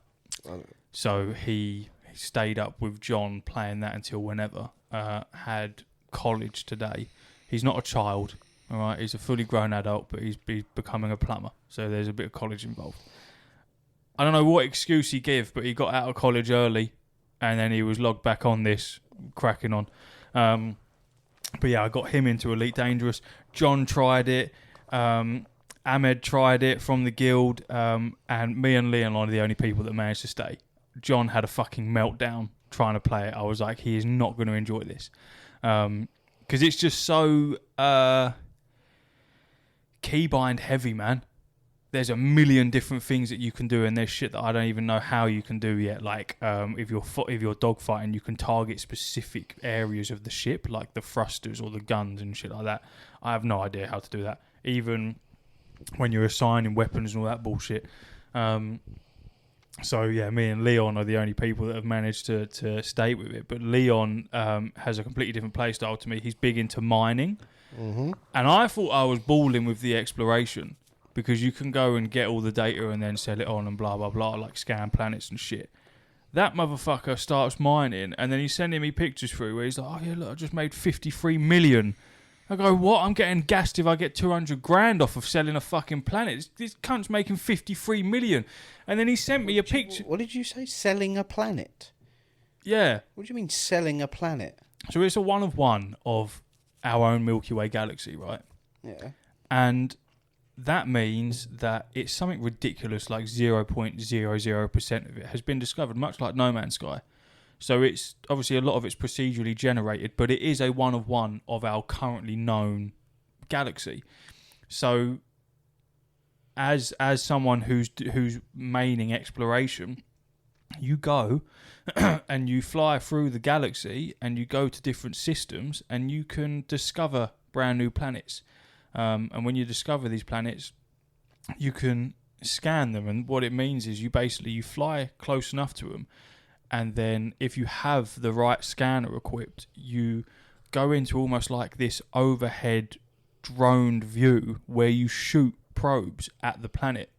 So he stayed up with John playing that until whenever. Had college today. He's not a child, all right? He's a fully grown adult, but he's becoming a plumber. So there's a bit of college involved. I don't know what excuse he gave, but he got out of college early and then he was logged back on this, cracking on. But yeah, I got him into Elite Dangerous. John tried it. Ahmed tried it from the guild. And me and Leon are the only people that managed to stay. John had a fucking meltdown trying to play it. I was like, he is not going to enjoy this. Because it's just so keybind heavy, man. There's a million different things that you can do, and there's shit that I don't even know how you can do yet. Like, if you're dogfighting, you can target specific areas of the ship, like the thrusters or the guns and shit like that. I have no idea how to do that. Even when you're assigning weapons and all that bullshit. So yeah, me and Leon are the only people that have managed to stay with it. But Leon has a completely different play style to me. He's big into mining, and I thought I was balling with the exploration. Because you can go and get all the data and then sell it on and blah, blah, blah, like scan planets and shit. That motherfucker starts mining and then he's sending me pictures through where he's like, oh yeah, look, I just made 53 million. I go, what? I'm getting gassed if I get 200 grand off of selling a fucking planet. This cunt's making 53 million. And then he sent me a picture. What did you say? Selling a planet? Yeah. What do you mean selling a planet? So it's a one of one of our own Milky Way galaxy, right? Yeah. And that means that it's something ridiculous, like 0.00% of it has been discovered, much like No Man's Sky. So it's obviously a lot of it's procedurally generated, but it is a one of one of our currently known galaxy. So as someone who's maining exploration, you go and you fly through the galaxy and you go to different systems and you can discover brand new planets. And when you discover these planets, you can scan them. And what it means is you fly close enough to them. And then if you have the right scanner equipped, you go into almost like this overhead droned view where you shoot probes at the planet.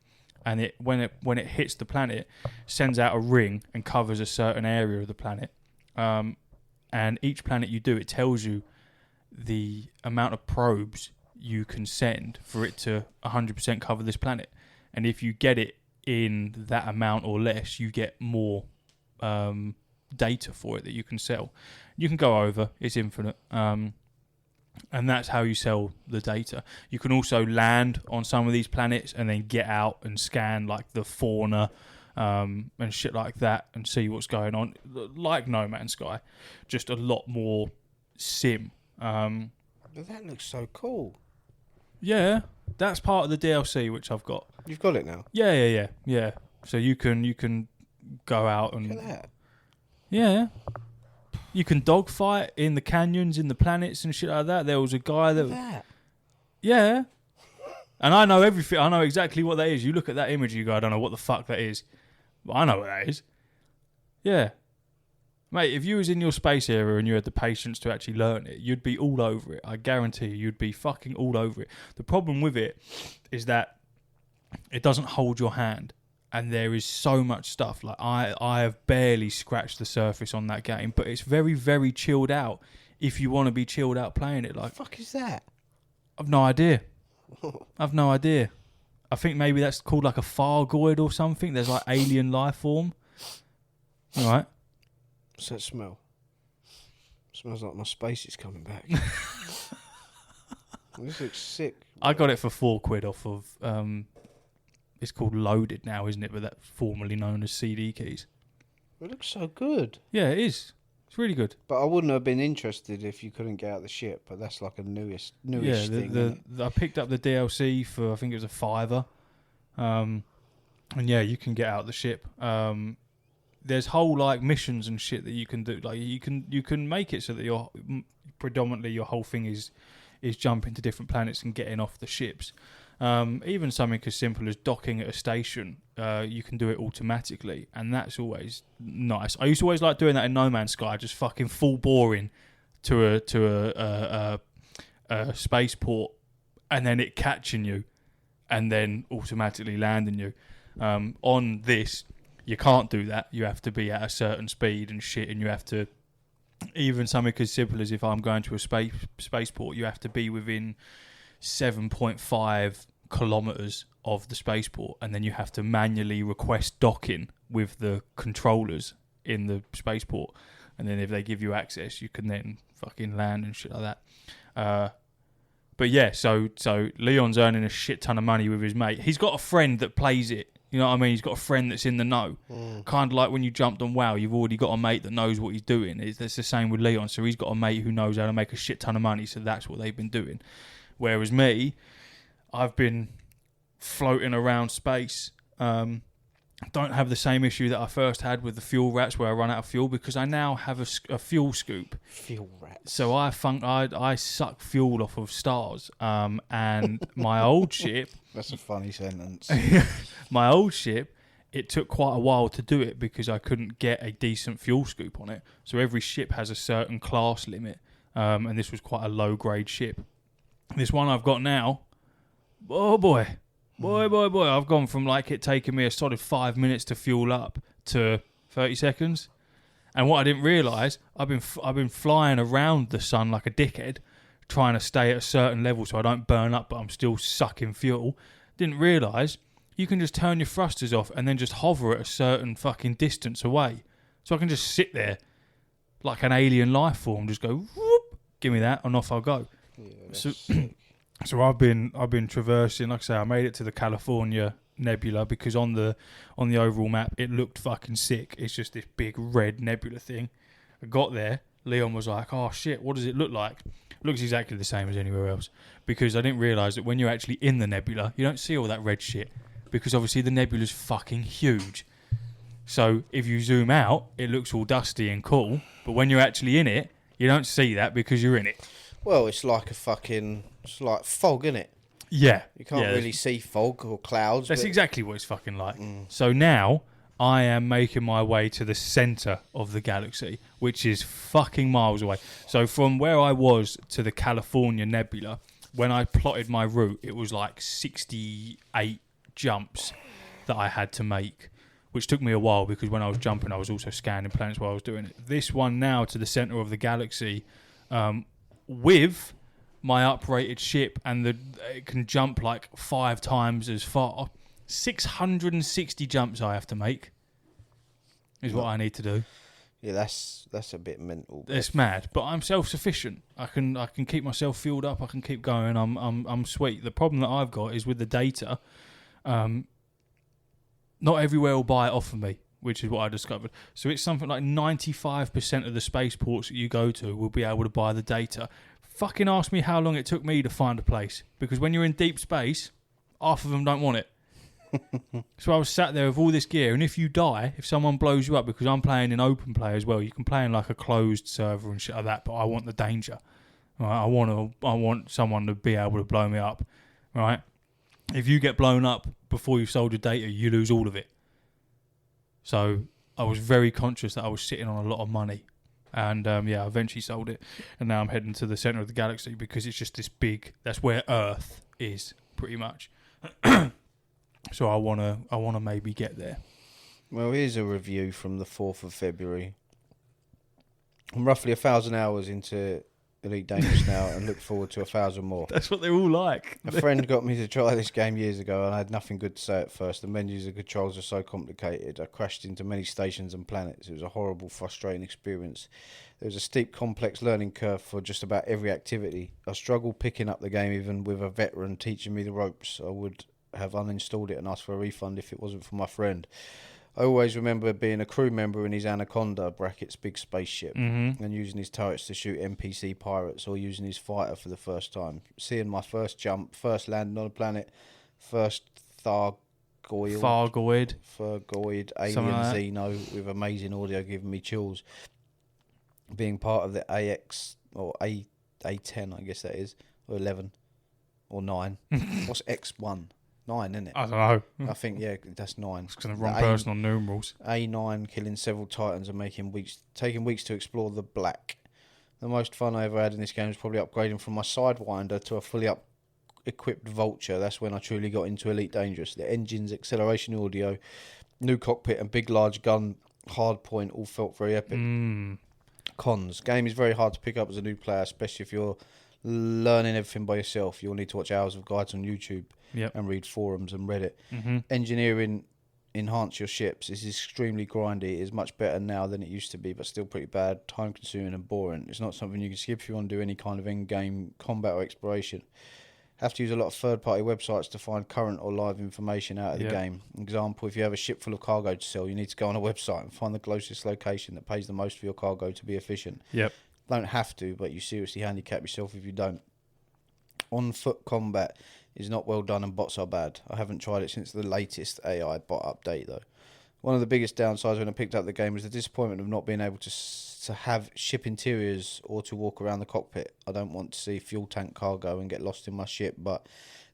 And when it hits the planet, sends out a ring and covers a certain area of the planet. And each planet you do, it tells you the amount of probes you can send for it to 100% cover this planet. And if you get it in that amount or less, you get more data for it that you can sell. You can go over, it's infinite. And that's how you sell the data. You can also land on some of these planets and then get out and scan like the fauna and shit like that and see what's going on. Like No Man's Sky, just a lot more sim. But that looks so cool. Yeah, that's part of the DLC which I've got. You've got it now? Yeah. So you can go out and Look at that. yeah. You can dogfight in the canyons, in the planets and shit like that. There was a guy Look that at that. yeah. And I know everything. I know exactly what that is. You look at that image and you go, I don't know what the fuck that is. But I know what that is. Yeah. Mate, if you was in your space era and you had the patience to actually learn it, you'd be all over it. I guarantee you'd be fucking all over it. The problem with it is that it doesn't hold your hand. And there is so much stuff. Like I have barely scratched the surface on that game, but it's very, very chilled out. If you want to be chilled out playing it, like The fuck is that? I've no idea. I've no idea. I think maybe that's called like a Fargoid or something. There's like alien life form. All right. What's that smell? Smells like my space is coming back. This looks sick. I got it for £4 off of. It's called Loaded now, isn't it? But that's formerly known as CD keys. It looks so good. Yeah, it is. It's really good. But I wouldn't have been interested if you couldn't get out the ship. But that's like a newish Yeah, thing. isn't it? I picked up the DLC for I think it was a £5. And yeah, you can get out the ship. There's whole like missions and shit that you can do. Like you can make it so that your predominantly your whole thing is jumping to different planets and getting off the ships. Even something as simple as docking at a station, you can do it automatically, and that's always nice. I used to always like doing that in No Man's Sky, just fucking full boring to a spaceport, and then it catching you, and then automatically landing you. On this, you can't do that. You have to be at a certain speed and shit, and you have to. Even something as simple as if I'm going to a spaceport, you have to be within 7.5 kilometers of the spaceport, and then you have to manually request docking with the controllers in the spaceport, and then if they give you access, you can then fucking land and shit like that. But yeah, so Leon's earning a shit ton of money with his mate. He's got a friend that plays it. You know what I mean? He's got a friend that's in the know. Kind of like when you jumped on WoW, you've already got a mate that knows what he's doing. It's the same with Leon. So he's got a mate who knows how to make a shit ton of money, so that's what they've been doing. Whereas me, I've been floating around space. Don't have the same issue that I first had with the fuel rats where I run out of fuel, because I now have a fuel scoop. Fuel rats. So I suck fuel off of stars. And my old ship... That's a funny sentence. My old ship, it took quite a while to do it because I couldn't get a decent fuel scoop on it. So every ship has a certain class limit. And this was quite a low-grade ship. This one I've got now, oh boy. I've gone from like it taking me a solid 5 minutes to fuel up to 30 seconds. And what I didn't realise, I've been flying around the sun like a dickhead, trying to stay at a certain level so I don't burn up, but I'm still sucking fuel. Didn't realise you can just turn your thrusters off and then just hover at a certain fucking distance away. So I can just sit there like an alien life form, just go, whoop, give me that, and off I'll go. Yeah, So I've been traversing. Like I say, I made it to the California nebula because on the overall map it looked fucking sick. It's just this big red nebula thing. I got there. Leon was like, "Oh shit, what does it look like?" It looks exactly the same as anywhere else, because I didn't realise that when you're actually in the nebula, you don't see all that red shit, because obviously the nebula's fucking huge. So if you zoom out, it looks all dusty and cool, but when you're actually in it, you don't see that because you're in it. Well, it's like it's like fog, isn't it? Yeah. You can't really see fog or clouds. That's exactly what it's fucking like. So now I am making my way to the centre of the galaxy, which is fucking miles away. So from where I was to the California nebula, when I plotted my route, it was like 68 jumps that I had to make, which took me a while because when I was jumping, I was also scanning planets while I was doing it. This one now to the centre of the galaxy, with my uprated ship, and it can jump like 5 times as far. 660 jumps I have to make is what I need to do. Yeah, that's a bit mental. It's mad, but I'm self-sufficient. I can keep myself fueled up. I can keep going. I'm sweet. The problem that I've got is with the data. Not everywhere will buy it off of me, which is what I discovered. So it's something like 95% of the spaceports that you go to will be able to buy the data. Fucking ask me how long it took me to find a place. Because when you're in deep space, half of them don't want it. So I was sat there with all this gear, and if you die, if someone blows you up, because I'm playing in open play as well, you can play in like a closed server and shit like that, but I want the danger. Right? I want someone to be able to blow me up. Right? If you get blown up before you've sold your data, you lose all of it. So I was very conscious that I was sitting on a lot of money. And I eventually sold it. And now I'm heading to the centre of the galaxy because it's just this big, that's where Earth is, pretty much. So I wanna maybe get there. Well, here's a review from the 4th of February. I'm roughly 1,000 hours into Elite Dangerous now and look forward to 1,000 more. That's what they're all like. A friend got me to try this game years ago and I had nothing good to say at first. The menus and controls are so complicated. I crashed into many stations and planets. It was a horrible, frustrating experience. There was a steep, complex learning curve for just about every activity. I struggled picking up the game even with a veteran teaching me the ropes. I would have uninstalled it and asked for a refund if it wasn't for my friend. I always remember being a crew member in his Anaconda (brackets big spaceship) and using his turrets to shoot NPC pirates, or using his fighter for the first time. Seeing my first jump, first landing on a planet, first Thargoid alien like Xeno with amazing audio giving me chills. Being part of the AX or A10, I guess that is, or 11 or 9. What's X1? 9, isn't it? I don't know. I think, yeah, that's 9. It's the wrong person on numerals. A9, killing several titans and taking weeks to explore the black. The most fun I ever had in this game was probably upgrading from my Sidewinder to a fully equipped Vulture. That's when I truly got into Elite Dangerous. The engines, acceleration audio, new cockpit and big large gun hardpoint all felt very epic. Cons. Game is very hard to pick up as a new player, especially if you're learning everything by yourself. You'll need to watch hours of guides on YouTube. Yep. And read forums and Reddit. Engineering enhance your ships is extremely grindy. It is much better now than it used to be, but still pretty bad, time consuming and boring. It's not something you can skip if you want to do any kind of in-game combat or exploration. Have to use a lot of third-party websites to find current or live information out of the game. Example, if you have a ship full of cargo to sell, you need to go on a website and find the closest location that pays the most for your cargo to be efficient. Don't have to, but you seriously handicap yourself if you don't. On-foot combat is not well done and bots are bad. I haven't tried it since the latest AI bot update though. One of the biggest downsides when I picked up the game was the disappointment of not being able to have ship interiors or to walk around the cockpit. I don't want to see fuel tank cargo and get lost in my ship, but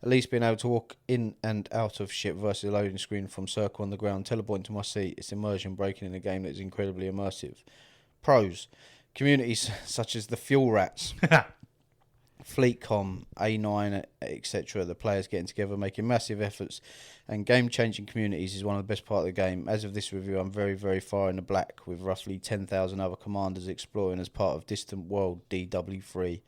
at least being able to walk in and out of ship versus a loading screen from circle on the ground, teleporting to my seat, it's immersion breaking in a game that is incredibly immersive. Pros. Communities such as the Fuel Rats, FleetCom, A9, etc. The players getting together, making massive efforts, and game-changing communities is one of the best part of the game. As of this review, I'm very, very far in the black, with roughly 10,000 other commanders exploring as part of Distant World DW3.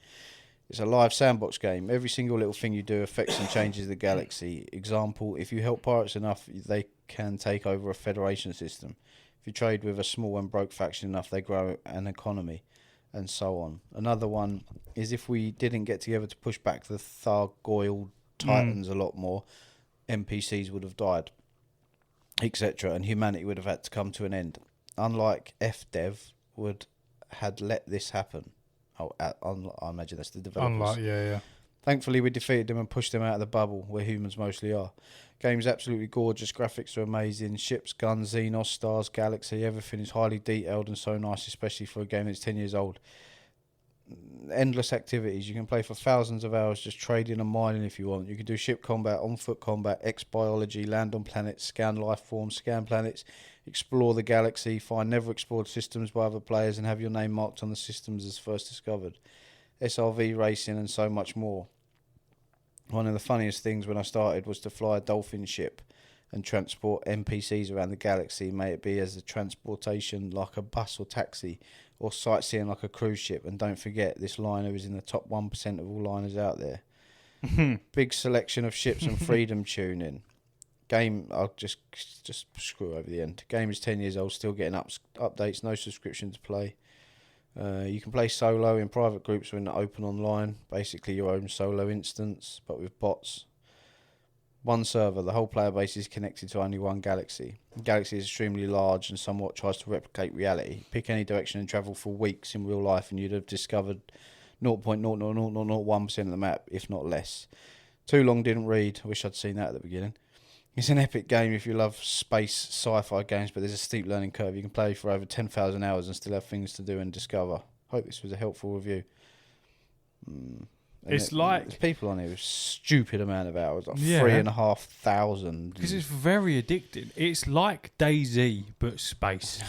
It's a live sandbox game. Every single little thing you do affects and changes the galaxy. Example, if you help pirates enough, they can take over a federation system. If you trade with a small and broke faction enough, they grow an economy, and so on. Another one is if we didn't get together to push back the Thargoid Titans a lot more, NPCs would have died, etc., and humanity would have had to come to an end. Unlike FDev had let this happen. I imagine that's the developers. Thankfully, we defeated them and pushed them out of the bubble where humans mostly are. Game's absolutely gorgeous, graphics are amazing, ships, guns, Xenos, stars, galaxy, everything is highly detailed and so nice, especially for a game that's 10 years old. Endless activities, you can play for thousands of hours just trading and mining if you want. You can do ship combat, on-foot combat, X-biology, land on planets, scan life forms, scan planets, explore the galaxy, find never-explored systems by other players and have your name marked on the systems as first discovered. SRV racing and so much more. One of the funniest things when I started was to fly a dolphin ship and transport NPCs around the galaxy, may it be as a transportation like a bus or taxi, or sightseeing like a cruise ship. And don't forget, this liner is in the top 1% of all liners out there. Big selection of ships and freedom tuning. Game, I'll just screw over the end. Game is 10 years old, still getting updates, no subscription to play. You can play solo in private groups or in the open online, basically your own solo instance, but with bots. One server, the whole player base is connected to only one galaxy. The galaxy is extremely large and somewhat tries to replicate reality. Pick any direction and travel for weeks in real life and you'd have discovered 0.00001% of the map, if not less. Too long, didn't read. I wish I'd seen that at the beginning. It's an epic game if you love space sci-fi games, but there's a steep learning curve. You can play for over 10,000 hours and still have things to do and discover. Hope this was a helpful review. It's like... There's people on here with stupid amount of hours, like Yeah. 3,500. Because it's very addicting. It's like DayZ, but space.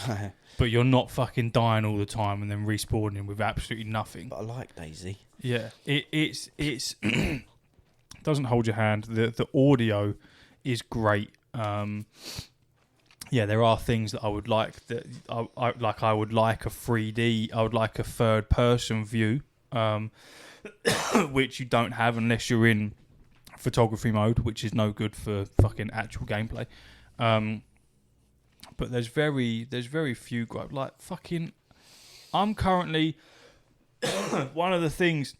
But you're not fucking dying all the time and then respawning with absolutely nothing. But I like DayZ. Yeah, it's doesn't hold your hand. The audio is great. Yeah, there are things that I would like that I would like a 3D. I would like a third person view, which you don't have unless you're in photography mode, which is no good for fucking actual gameplay. But there's very few like fucking. I'm currently one of the things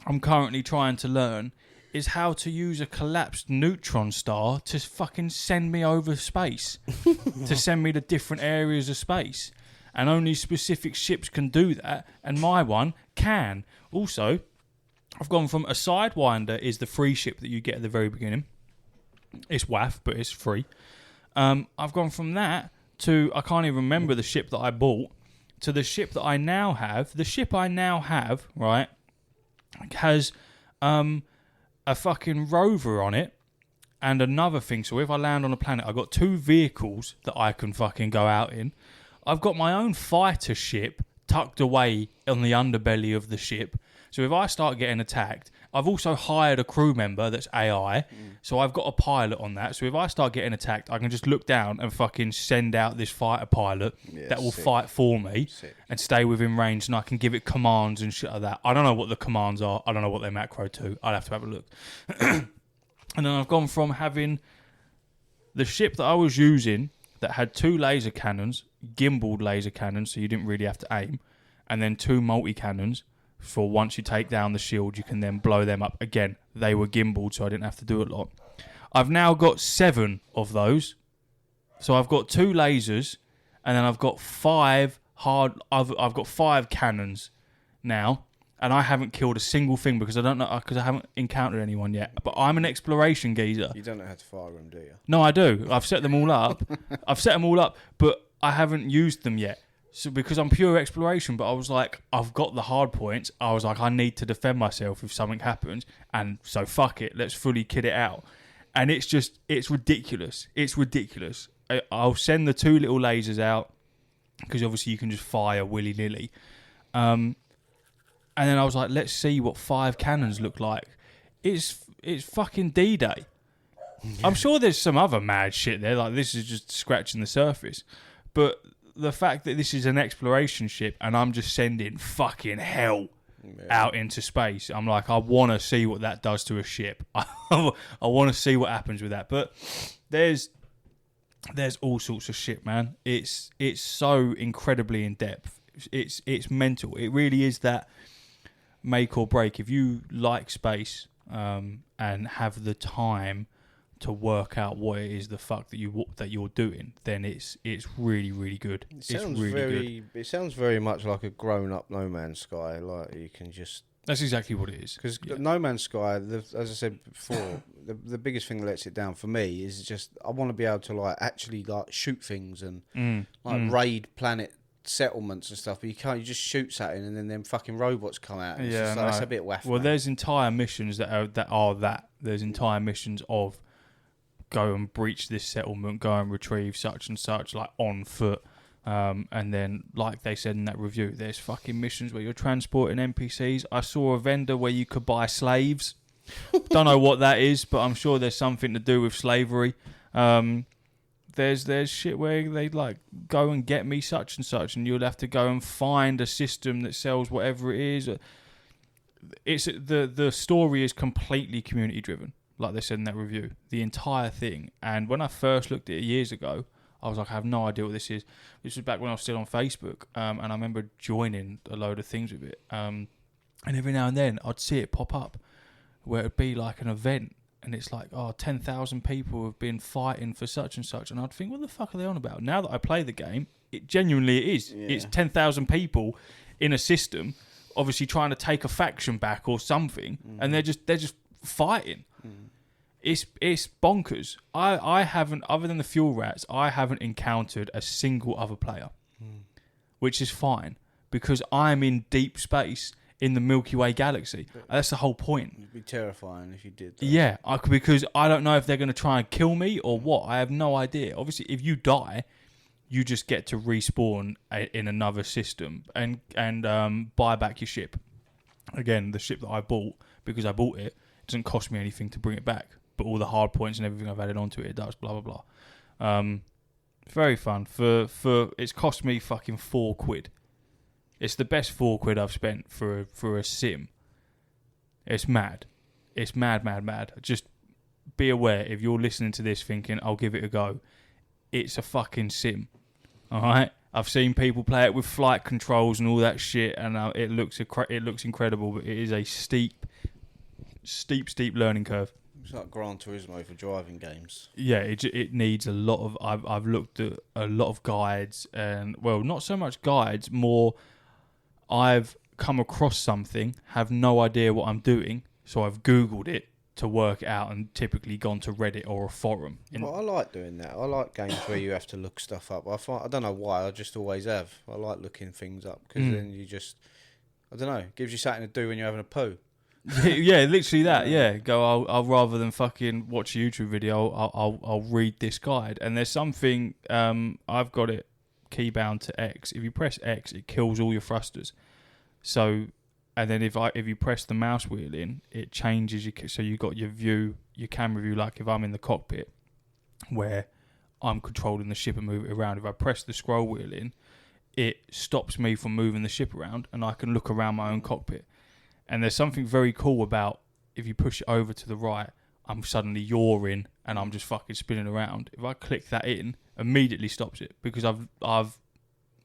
I'm currently trying to learn is how to use a collapsed neutron star to fucking send me over space, to send me to different areas of space. And only specific ships can do that, and my one can. Also, I've gone from a Sidewinder is the free ship that you get at the very beginning. It's WAF, but it's free. I've gone from that to, I can't even remember the ship that I bought, to the ship that I now have. The ship I now have, right, has a fucking rover on it and another thing. So if I land on a planet, I've got 2 vehicles that I can fucking go out in. I've got my own fighter ship tucked away on the underbelly of the ship. So if I start getting attacked, I've also hired a crew member that's AI. So I've got a pilot on that. So if I start getting attacked, I can just look down and fucking send out this fighter pilot that will fight for me and stay within range, and I can give it commands and shit like that. I don't know what the commands are. I don't know what they're macro to. I'd have to have a look. And then I've gone from having the ship that I was using that had 2 laser cannons, gimbaled laser cannons, so you didn't really have to aim, and then 2 multi-cannons. For once you take down the shield, you can then blow them up. Again, they were gimbaled, so I didn't have to do a lot. I've now got 7 of those. So I've got 2 lasers, and then I've got 5 I've got 5 cannons now, and I haven't killed a single thing because I don't know, because I haven't encountered anyone yet. But I'm an exploration geezer. You don't know how to fire them, do you? No, I do. I've set them all up. But I haven't used them yet. So because I'm pure exploration, but I was like, I've got the hard points. I was like, I need to defend myself if something happens. And so fuck it, let's fully kit it out. And it's ridiculous. It's ridiculous. I'll send the 2 little lasers out because obviously you can just fire willy-nilly. And then I was like, let's see what 5 cannons look like. It's fucking D-Day. Yeah. I'm sure there's some other mad shit there. Like, this is just scratching the surface. But the fact that this is an exploration ship and I'm just sending fucking hell out into space, I'm like, I want to see what that does to a ship. I want to see what happens with that. But there's all sorts of shit, man. It's so incredibly in depth. It's mental. It really is that make or break. If you like space and have the time to work out what it is the fuck that you're doing, then it's really, really good. It's really good. It sounds very much like a grown-up No Man's Sky. Like you can just. That's exactly what it is. Because No Man's Sky, as I said before, the biggest thing that lets it down for me is just I want to be able to like actually like shoot things and raid planet settlements and stuff. But you can't. You just shoot something and then them fucking robots come out. And it's just like, it's a bit waff. Well, there's entire missions that are that. There's entire missions of go and breach this settlement, go and retrieve such and such, like on foot. And then, like they said in that review, there's fucking missions where you're transporting NPCs. I saw a vendor where you could buy slaves. Don't know what that is, but I'm sure there's something to do with slavery. There's shit where they like go and get me such and such, and you'll have to go and find a system that sells whatever it is. It's the story is completely community driven. Like they said in that review, the entire thing. And when I first looked at it years ago, I was like, I have no idea what this is. This was back when I was still on Facebook, and I remember joining a load of things with it. And every now and then, I'd see it pop up, where it'd be like an event, and it's like, 10,000 people have been fighting for such and such, and I'd think, what the fuck are they on about? Now that I play the game, it genuinely is. Yeah. It's 10,000 people in a system, obviously trying to take a faction back or something, and they're just fighting. It's bonkers. I haven't, other than the fuel rats, I haven't encountered a single other player, which is fine because I'm in deep space in the Milky Way galaxy. That's the whole point. It'd be terrifying if you did that. Yeah, because I don't know if they're going to try and kill me or what. I have no idea. Obviously, if you die, you just get to respawn in another system and buy back your ship. Again, the ship that I bought, because I bought it, doesn't cost me anything to bring it back. But all the hard points and everything I've added onto it does, blah, blah, blah. Very fun. For it's cost me fucking £4. It's the best £4 I've spent for a sim. It's mad. It's mad. Just be aware, if you're listening to this thinking, I'll give it a go, it's a fucking sim. Alright? I've seen people play it with flight controls and all that shit, and it looks incredible, but it is a steep learning curve. It's like Gran Turismo for driving games. Yeah, it needs a lot of... I've looked at a lot of guides, and, well, not so much guides, more... I've come across something, have no idea what I'm doing, so I've Googled it to work it out and typically gone to Reddit or a forum. Well, I like doing that. I like games where you have to look stuff up. I don't know why, I just always have. I like looking things up because then you just... I don't know, it gives you something to do when you're having a poo. Yeah, literally that. Yeah, go. I'll rather than fucking watch a YouTube video, I'll read this guide. And there's something I've got it keybound to X. If you press X, it kills all your thrusters. So, and then if you press the mouse wheel in, it changes. So you got your view, your camera view. Like if I'm in the cockpit, where I'm controlling the ship and move it around. If I press the scroll wheel in, it stops me from moving the ship around, and I can look around my own cockpit. And there's something very cool about if you push it over to the right, I'm suddenly yawing and I'm just fucking spinning around. If I click that in, immediately stops it because I've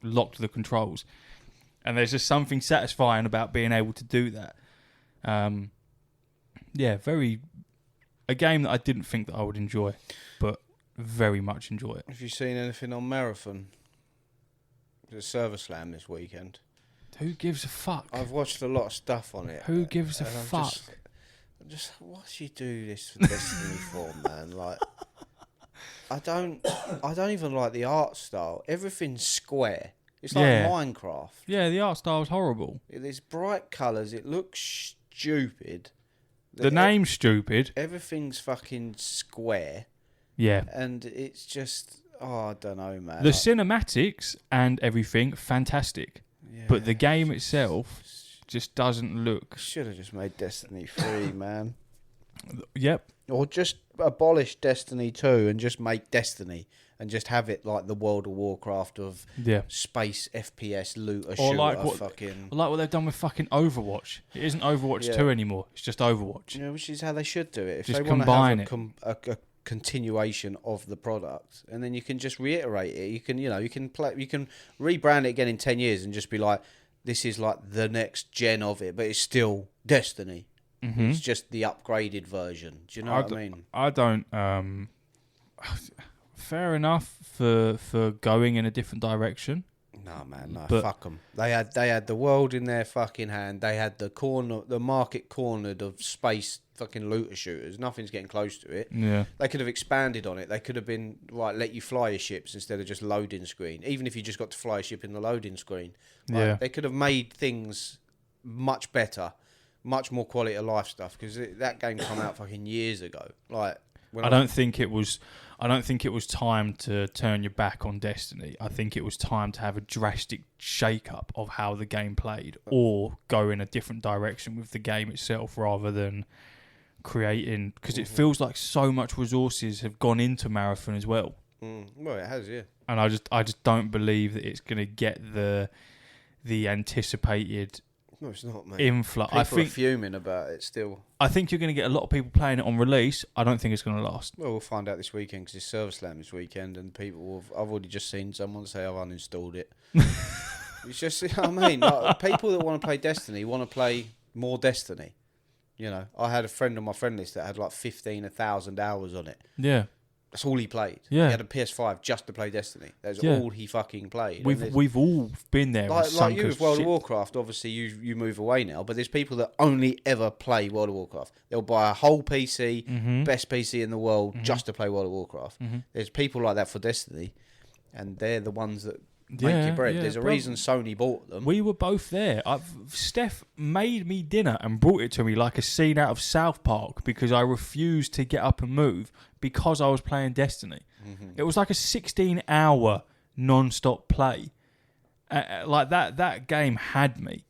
locked the controls. And there's just something satisfying about being able to do that. Yeah, a game that I didn't think that I would enjoy, but very much enjoy it. Have you seen anything on Marathon? There's a server slam this weekend. Who gives a fuck? I've watched a lot of stuff on it. Who gives a fuck? I'm just, what do you do this for Destiny for, man? Like, I don't even like the art style. Everything's square. It's like Minecraft. Yeah, the art style's horrible. There's bright colours. It looks stupid. The name's stupid. Everything's fucking square. Yeah. And it's just, I don't know, man. The cinematics and everything, fantastic. Yeah. But the game itself just doesn't look... Should have just made Destiny 3, man. Yep. Or just abolish Destiny 2 and just make Destiny and just have it like the World of Warcraft of space FPS looter or shooter like what they've done with fucking Overwatch. It isn't Overwatch 2 anymore. It's just Overwatch. You know, which is how they should do it. If just they want combine to have a continuation of the product, and then you can just reiterate it. You can rebrand it again in 10 years and just be like, this is like the next gen of it, but it's still Destiny. Mm-hmm. It's just the upgraded version. Do you know what I mean? I don't. Fair enough for going in a different direction. No, man, no, fuck them. They had the world in their fucking hand. They had the market cornered of space fucking looter shooters. Nothing's getting close to it. Yeah. They could have expanded on it. They could have been, right, let you fly your ships instead of just loading screen. Even if you just got to fly a ship in the loading screen. Like, they could have made things much better, much more quality of life stuff, because that game came out fucking years ago. Like, I don't think it was time to turn your back on Destiny. I think it was time to have a drastic shake-up of how the game played, or go in a different direction with the game itself rather than creating... Because it feels like so much resources have gone into Marathon as well. Well, it has, yeah. And I just don't believe that it's going to get the anticipated... No, it's not, mate. Influx. People are fuming about it still. I think you're going to get a lot of people playing it on release. I don't think it's going to last. Well, we'll find out this weekend because it's Server Slam this weekend, and I've already just seen someone say I've uninstalled it. It's just, you know what I mean? Like, people that want to play Destiny want to play more Destiny. You know, I had a friend on my friend list that had like 1,000 hours on it. Yeah. That's all he played. Yeah. He had a PS5 just to play Destiny. That's Yeah. all he fucking played. We've all been there. Like you with World of Warcraft, obviously you move away now, but there's people that only ever play World of Warcraft. They'll buy a whole PC, best PC in the world, just to play World of Warcraft. There's people like that for Destiny, and they're the ones that make your bread. There's a reason Sony bought them. We were both there. Steph made me dinner and brought it to me like a scene out of South Park because I refused to get up and move because I was playing Destiny. It was like a 16-hour non-stop play. Like that game had me.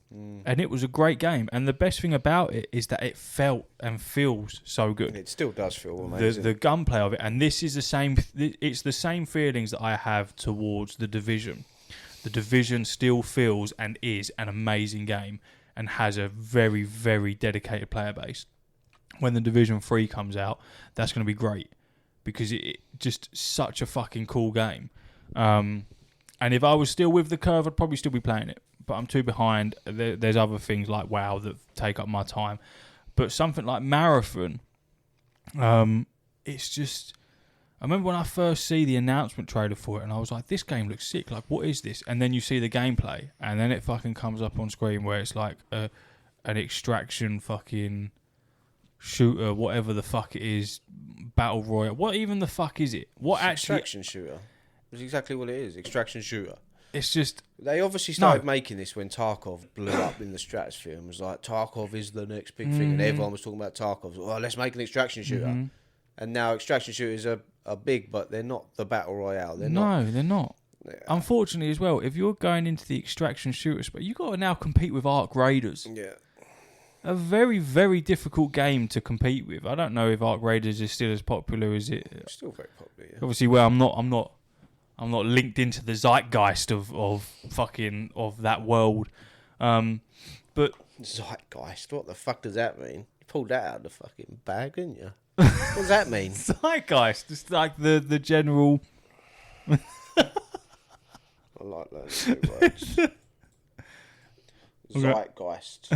And it was a great game. And the best thing about it is that it felt and feels so good. It still does feel amazing. The gunplay of it, and this is the same. It's the same feelings that I have towards the Division. The Division still feels and is an amazing game, and has a very, very dedicated player base. When the Division 3 comes out, that's going to be great because it just such a fucking cool game. And if I was still with the curve, I'd probably still be playing it. But I'm too behind. There's other things like WoW that take up my time. But something like Marathon, it's just... I remember when I first see the announcement trailer for it, and I was like, this game looks sick. Like, what is this? And then you see the gameplay, and then it fucking comes up on screen where it's like an extraction fucking shooter, whatever the fuck it is, battle royale. What even the fuck is it? What actually... Extraction shooter. It's exactly what it is. Extraction shooter. It's just... They obviously started making this when Tarkov blew up in the stratosphere and was like, Tarkov is the next big thing. And everyone was talking about Tarkov. Oh, let's make an extraction shooter. And now extraction shooters are big, but they're not the battle royale. They're not. They're not. Unfortunately as well, if you're going into the extraction shooter space, you've got to now compete with Arc Raiders. Yeah. A very, very difficult game to compete with. I don't know if Arc Raiders is still as popular as it... It's still very popular, yeah. Obviously, well, I'm not linked into the zeitgeist of that world. But Zeitgeist, what the fuck does that mean? You pulled that out of the fucking bag, didn't you? What does that mean? zeitgeist, just like the general... I like those new words. Zeitgeist.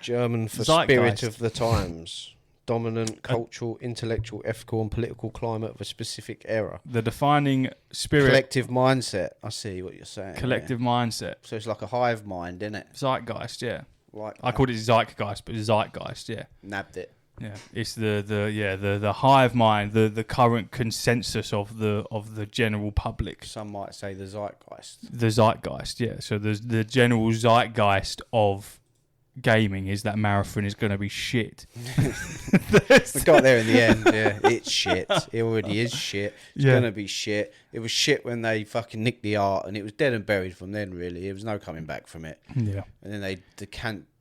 German for Zeitgeist. spirit of the times. Dominant cultural, intellectual, ethical and political climate of a specific era. The defining spirit... Collective mindset. I see what you're saying. Collective mindset. So it's like a hive mind, isn't it? Zeitgeist, yeah. Like I called it zeitgeist, but it's zeitgeist, yeah. Nabbed it. Yeah, it's the hive mind, the current consensus of the general public. Some might say the zeitgeist. The zeitgeist, yeah. So the general zeitgeist of gaming is that Marathon is going to be shit. We got there in the end, yeah. It's shit. It already is shit. It's going to be shit. It was shit when they fucking nicked the art, and it was dead and buried from then, really. There was no coming back from it. Yeah. And then they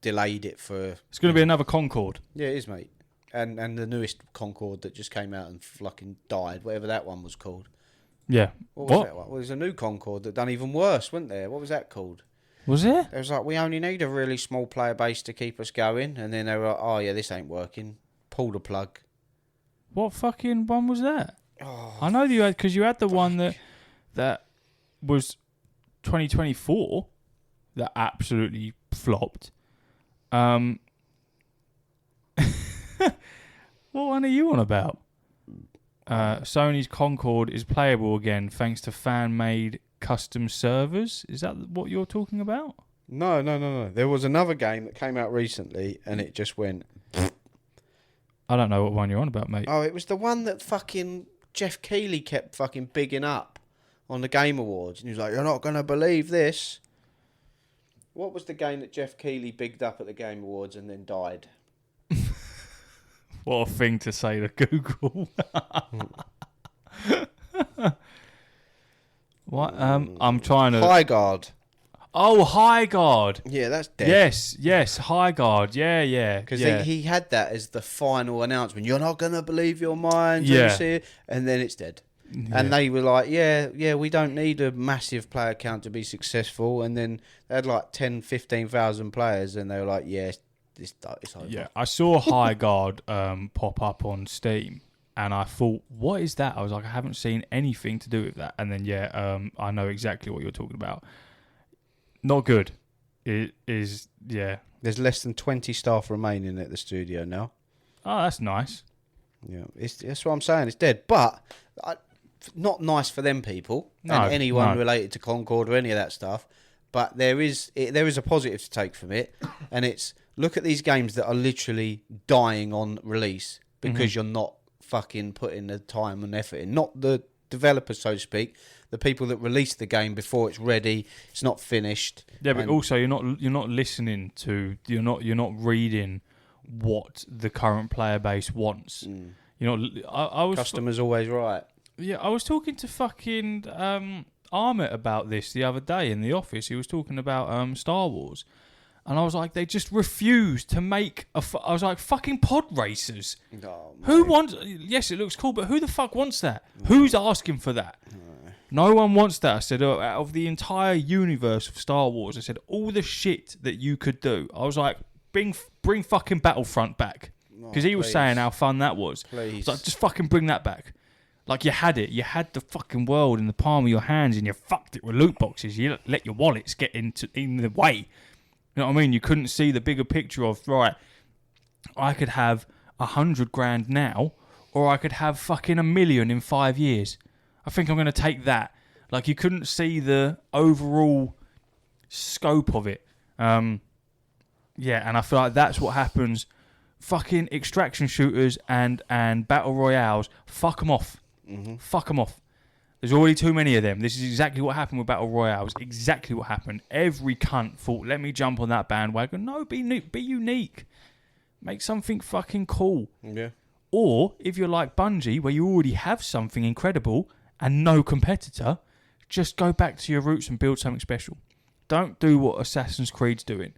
delayed it for... It's going to be another Concorde. Yeah, it is, mate. And the newest Concorde that just came out and fucking died, whatever that one was called. Yeah. What was that one? Well, there's a new Concorde that done even worse, wasn't there? What was that called? Was it? It was like, we only need a really small player base to keep us going. And then they were like, oh, yeah, this ain't working. Pull the plug. What fucking one was that? Oh, I know you had... Because you had the one that was 2024 that absolutely flopped. What one are you on about? Sony's Concorde is playable again thanks to fan-made custom servers. Is that what you're talking about? No. There was another game that came out recently and it just went... I don't know what one you're on about, mate. Oh, it was the one that fucking Jeff Keighley kept fucking bigging up on the Game Awards. And he was like, you're not going to believe this. What was the game that Jeff Keighley bigged up at the Game Awards and then died? What a thing to say to Google. What? I'm trying to... High Guard. Oh, High Guard. Yeah, that's dead. Yes, High Guard. Yeah. Because he had that as the final announcement. You're not going to believe your mind. Yeah. And then it's dead. Yeah. And they were like, yeah, we don't need a massive player count to be successful. And then they had like 10, 15,000 players. And they were like, yeah, it's over. Yeah, I saw High Guard pop up on Steam. And I thought, what is that? I was like, I haven't seen anything to do with that. And then, I know exactly what you're talking about. Not good. It is, yeah. There's less than 20 staff remaining at the studio now. Oh, that's nice. Yeah, that's what I'm saying. It's dead, but not nice for them people and anyone related to Concord or any of that stuff. But there is a positive to take from it, and it's look at these games that are literally dying on release because you're not fucking putting the time and effort in. Not the developers, so to speak, the people that release the game before it's ready, it's not finished. Yeah, but also you're not listening to, you're not reading what the current player base wants. You're not. I was customers always right. Yeah, I was talking to fucking Armit about this the other day in the office. He was talking about Star Wars, and I was like, they just refuse to make I was like, fucking pod racers. Oh, who wants? Yes, it looks cool, but who the fuck wants that? Who's asking for that? No one wants that. I said, out of the entire universe of Star Wars, I said, all the shit that you could do. I was like, bring fucking Battlefront back. Because he was saying how fun that was. Please. I was like, just fucking bring that back. Like, you had it. You had the fucking world in the palm of your hands and you fucked it with loot boxes. You let your wallets get in the way. You know what I mean? You couldn't see the bigger picture of, right, I could have 100 grand now, or I could have fucking 1 million in 5 years. I think I'm going to take that. Like, you couldn't see the overall scope of it. Yeah, and I feel like that's what happens. Fucking extraction shooters and battle royales, fuck them off. Fuck them off. There's already too many of them. This is exactly what happened with battle royales. Exactly what happened. Every cunt thought, let me jump on that bandwagon. No, be unique. Make something fucking cool. Yeah. Or, if you're like Bungie, where you already have something incredible and no competitor, just go back to your roots and build something special. Don't do what Assassin's Creed's doing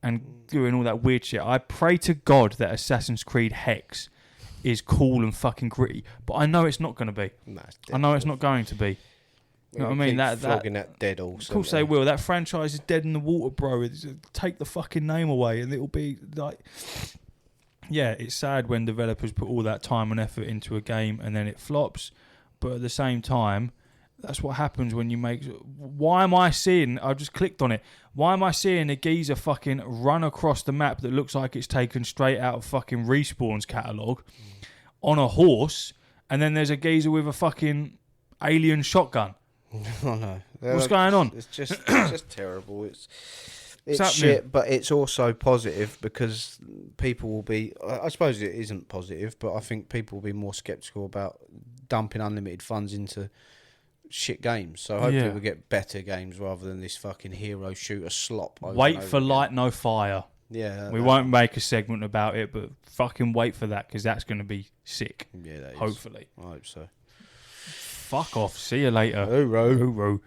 and doing all that weird shit. I pray to God that Assassin's Creed Hex is cool and fucking gritty, but I know it's not going to be. I know it's not going to be. You know what I mean? That dead also. Of course they will. That franchise is dead in the water, bro. Take the fucking name away and it'll be like... Yeah, it's sad when developers put all that time and effort into a game and then it flops, but at the same time, that's what happens when you make... Why am I seeing... I just clicked on it. Why am I seeing a geezer fucking run across the map that looks like it's taken straight out of fucking Respawn's catalogue on a horse, and then there's a geezer with a fucking alien shotgun? Oh no. What's going on? It's just terrible. It's shit, but it's also positive because people will be... I suppose it isn't positive, but I think people will be more sceptical about dumping unlimited funds into shit games. So hopefully we'll get better games rather than this fucking hero shooter slop. Wait for light, no fire. Yeah. We won't make a segment about it, but fucking wait for that because that's going to be sick. Yeah, that is. Hopefully. I hope so. Fuck off. See you later. Hooroo. Hooroo.